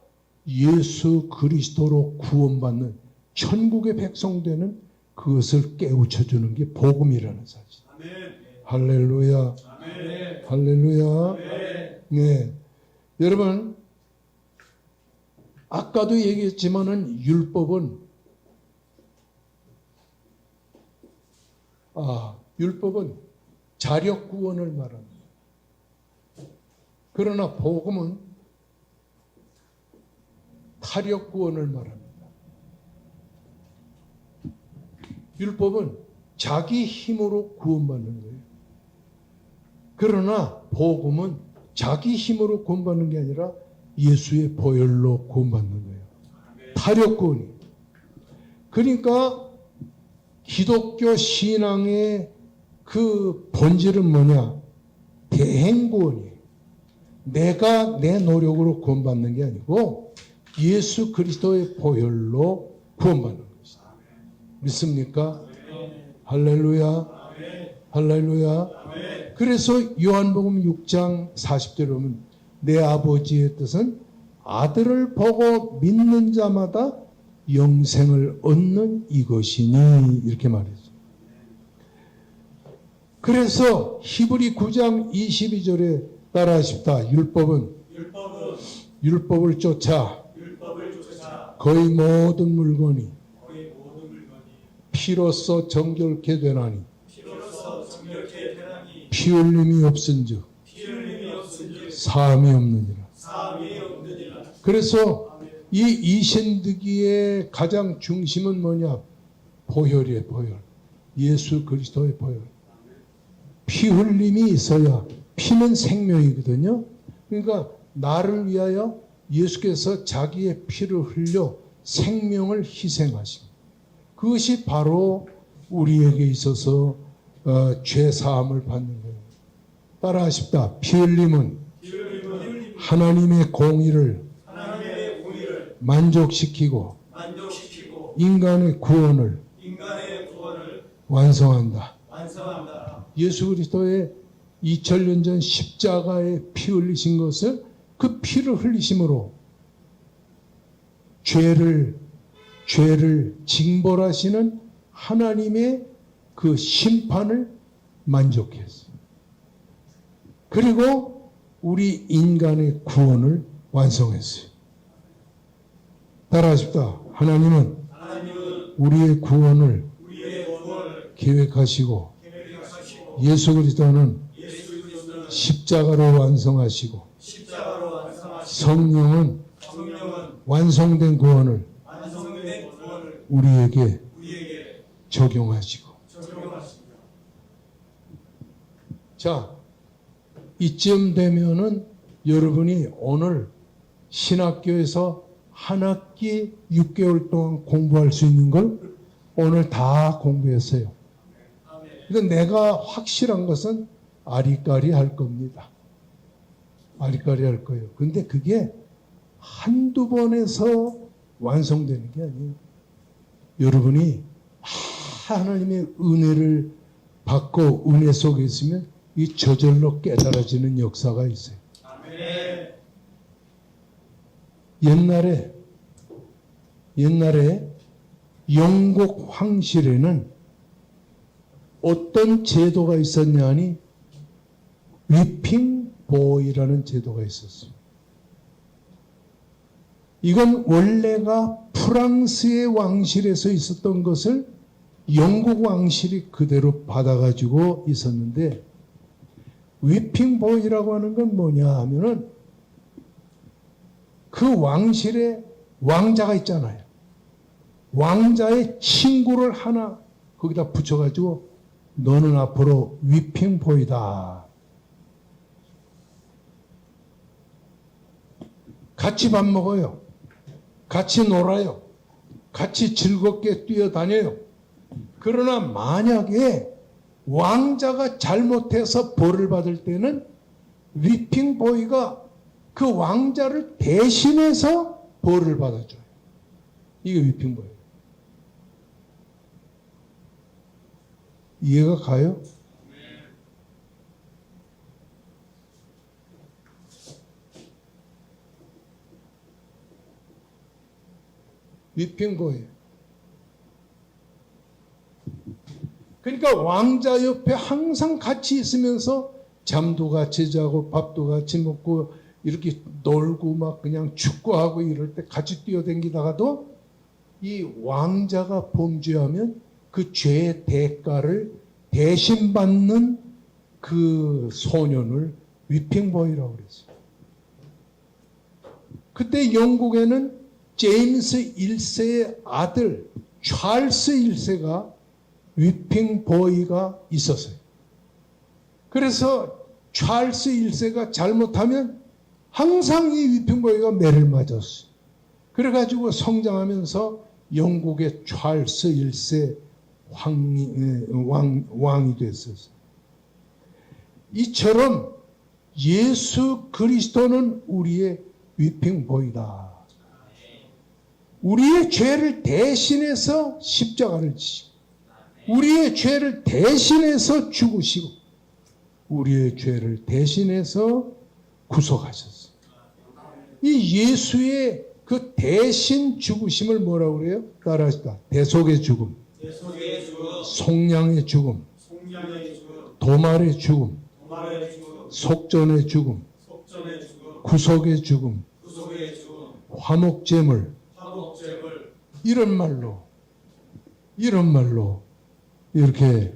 예수 그리스도로 구원받는 천국의 백성 되는 그것을 깨우쳐 주는 게 복음이라는 사실. 할렐루야. 할렐루야. 네. 여러분, 아까도 얘기했지만은 율법은 자력 구원을 말합니다. 그러나 복음은 타력 구원을 말합니다. 율법은 자기 힘으로 구원받는 거예요. 그러나 복음은 자기 힘으로 구원받는 게 아니라 예수의 보혈로 구원받는 거예요. 타력 구원이. 그러니까 기독교 신앙의 그 본질은 뭐냐? 대행구원이에요. 내가 내 노력으로 구원받는 게 아니고 예수 그리스도의 보혈로 구원받는 것이다. 믿습니까? 할렐루야. 할렐루야. 그래서 요한복음 6장 40절에 보면 내 아버지의 뜻은 아들을 보고 믿는 자마다 영생을 얻는 이것이니 이렇게 말했어요. 그래서 히브리 9장 22절에 따라하십다. 율법을 쫓아 거의 모든 물건이 피로써 정결케 되나니 피 흘림이 없은즉 사함이 없느니라. 그래서 이 이신득이의 가장 중심은 뭐냐? 보혈이에요. 보혈. 예수 그리스도의 보혈. 피 흘림이 있어야, 피는 생명이거든요. 그러니까 나를 위하여 예수께서 자기의 피를 흘려 생명을 희생하신 그것이 바로 우리에게 있어서 죄 사함을 받는 거예요. 따라하십다. 피 흘림은 하나님의 공의를 만족시키고 인간의 구원을 완성한다. 예수 그리스도의 2000년 전 십자가에 피 흘리신 것을 그 피를 흘리심으로 죄를 징벌하시는 하나님의 그 심판을 만족했어요. 그리고 우리 인간의 구원을 완성했어요. 따라하십다. 하나님은 우리의 구원을 계획하시고 예수 그리스도는 십자가로 완성하시고 성령은 완성된 구원을 우리에게 적용하시고. 자, 이쯤 되면은 여러분이 오늘 신학교에서 한 학기 6개월 동안 공부할 수 있는 걸 오늘 다 공부했어요. 근데 내가 확실한 것은 아리까리 할 겁니다. 아리까리 할 거예요. 근데 그게 한두 번에서 완성되는 게 아니에요. 여러분이 하나님의 은혜를 받고 은혜 속에 있으면 이 저절로 깨달아지는 역사가 있어요. 아멘. 옛날에 영국 황실에는 어떤 제도가 있었냐 하니 위핑 보이라는 제도가 있었어요. 이건 원래가 프랑스의 왕실에서 있었던 것을 영국 왕실이 그대로 받아가지고 있었는데, 위핑 보이라고 하는 건 뭐냐 하면은 그 왕실에 왕자가 있잖아요. 왕자의 친구를 하나 거기다 붙여가지고 너는 앞으로 위핑 보이다. 같이 밥 먹어요. 같이 놀아요. 같이 즐겁게 뛰어다녀요. 그러나 만약에 왕자가 잘못해서 벌을 받을 때는 위핑 보이가 그 왕자를 대신해서 벌을 받아줘요. 이게 위핑 보이예요. 이해가 가요? 위핑 보이예요. 그러니까 왕자 옆에 항상 같이 있으면서 잠도 같이 자고 밥도 같이 먹고 이렇게 놀고 막 그냥 축구하고 이럴 때 같이 뛰어다니다가도 이 왕자가 범죄하면 그 죄의 대가를 대신 받는 그 소년을 위핑보이라고 그랬어요. 그때 영국에는 제임스 1세의 아들 찰스 1세가 위핑보이가 있었어요. 그래서 찰스 1세가 잘못하면 항상 이 위핑보이가 매를 맞았어요. 그래가지고 성장하면서 영국의 찰스 1세 왕이 됐었어요. 이처럼 예수 그리스도는 우리의 위핑보이다. 우리의 죄를 대신해서 십자가를 지시고 우리의 죄를 대신해서 죽으시고 우리의 죄를 대신해서 구속하셨어요. 이 예수의 그 대신 죽으심을 뭐라고 그래요? 따라하시다. 대속의 죽음, 대속의 죽음, 속량의 죽음, 속량의 죽음, 도말의 죽음, 도말의 죽음, 속전의 죽음, 속전의 죽음, 구속의 죽음, 구속의 죽음, 화목제물, 화목제물, 이런 말로 이렇게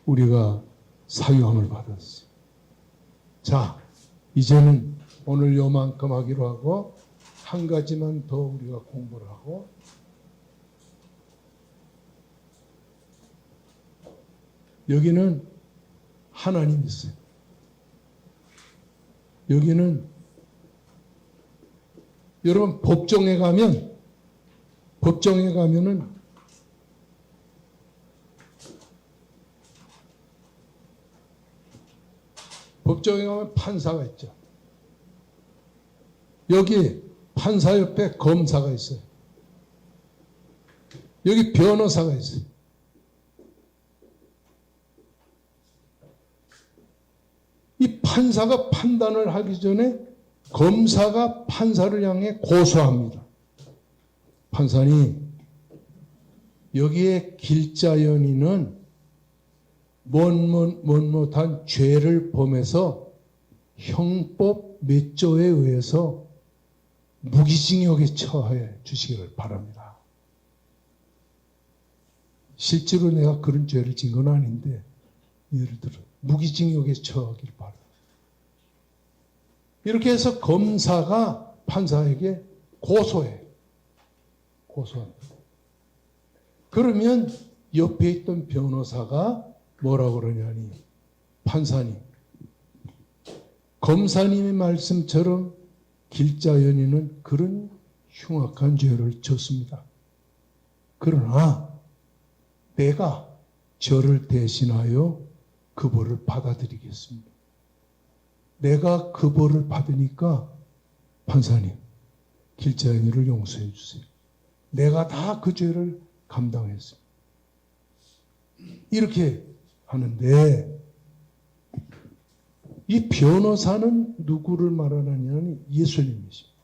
우리가 사유함을 받았어요. 자, 이제는 오늘 요만큼 하기로 하고 한 가지만 더 우리가 공부를 하고, 여기는 하나님이 있어요. 여기는 여러분 법정에 가면은 법정에 가면 판사가 있죠. 여기 판사 옆에 검사가 있어요. 여기 변호사가 있어요. 이 판사가 판단을 하기 전에 검사가 판사를 향해 고소합니다. 판사님, 여기에 길자연이는 못한 죄를 범해서 형법 몇 조에 의해서 무기징역에 처해 주시기를 바랍니다. 실제로 내가 그런 죄를 진 건 아닌데 예를 들어 무기징역에 처하기를 바랍니다. 이렇게 해서 검사가 판사에게 고소합니다. 그러면 옆에 있던 변호사가 뭐라고 그러냐니, 판사님, 검사님의 말씀처럼 길자연이는 그런 흉악한 죄를 졌습니다. 그러나 내가 저를 대신하여 그 벌을 받아들이겠습니다. 내가 그 벌을 받으니까 판사님, 길자인이를 용서해 주세요. 내가 다 그 죄를 감당했습니다. 이렇게 하는데 이 변호사는 누구를 말하느냐니 예수님이십니다.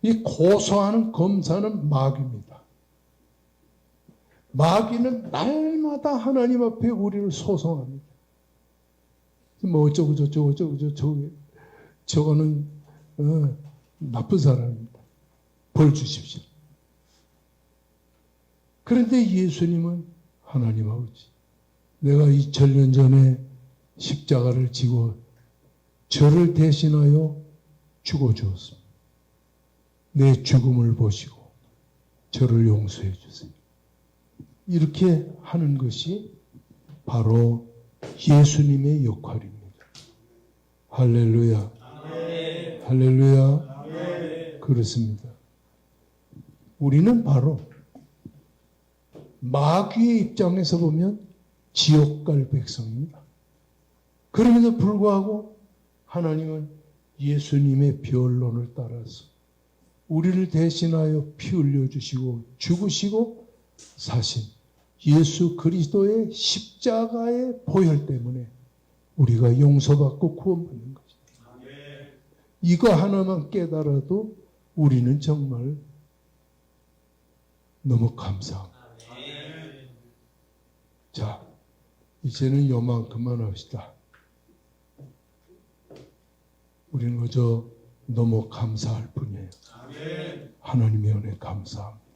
이 고소하는 검사는 마귀입니다. 마귀는 날마다 하나님 앞에 우리를 소송합니다. 뭐 어쩌고 저쩌고 저거는 나쁜 사람입니다. 벌 주십시오. 그런데 예수님은 하나님 아버지, 내가 2000년 전에 십자가를 지고 저를 대신하여 죽어주었습니다. 내 죽음을 보시고 저를 용서해 주세요. 이렇게 하는 것이 바로 예수님의 역할입니다. 할렐루야. 할렐루야. 그렇습니다. 우리는 바로 마귀의 입장에서 보면 지옥 갈 백성입니다. 그럼에도 불구하고 하나님은 예수님의 변론을 따라서 우리를 대신하여 피 흘려주시고 죽으시고 사신 예수 그리스도의 십자가의 보혈 때문에 우리가 용서받고 구원받는 것입니다. 이거 하나만 깨달아도 우리는 정말 너무 감사합니다. 자, 이제는 요만큼만 합시다. 우리는 그저 너무 감사할 뿐이에요. 하나님의 은혜 감사합니다.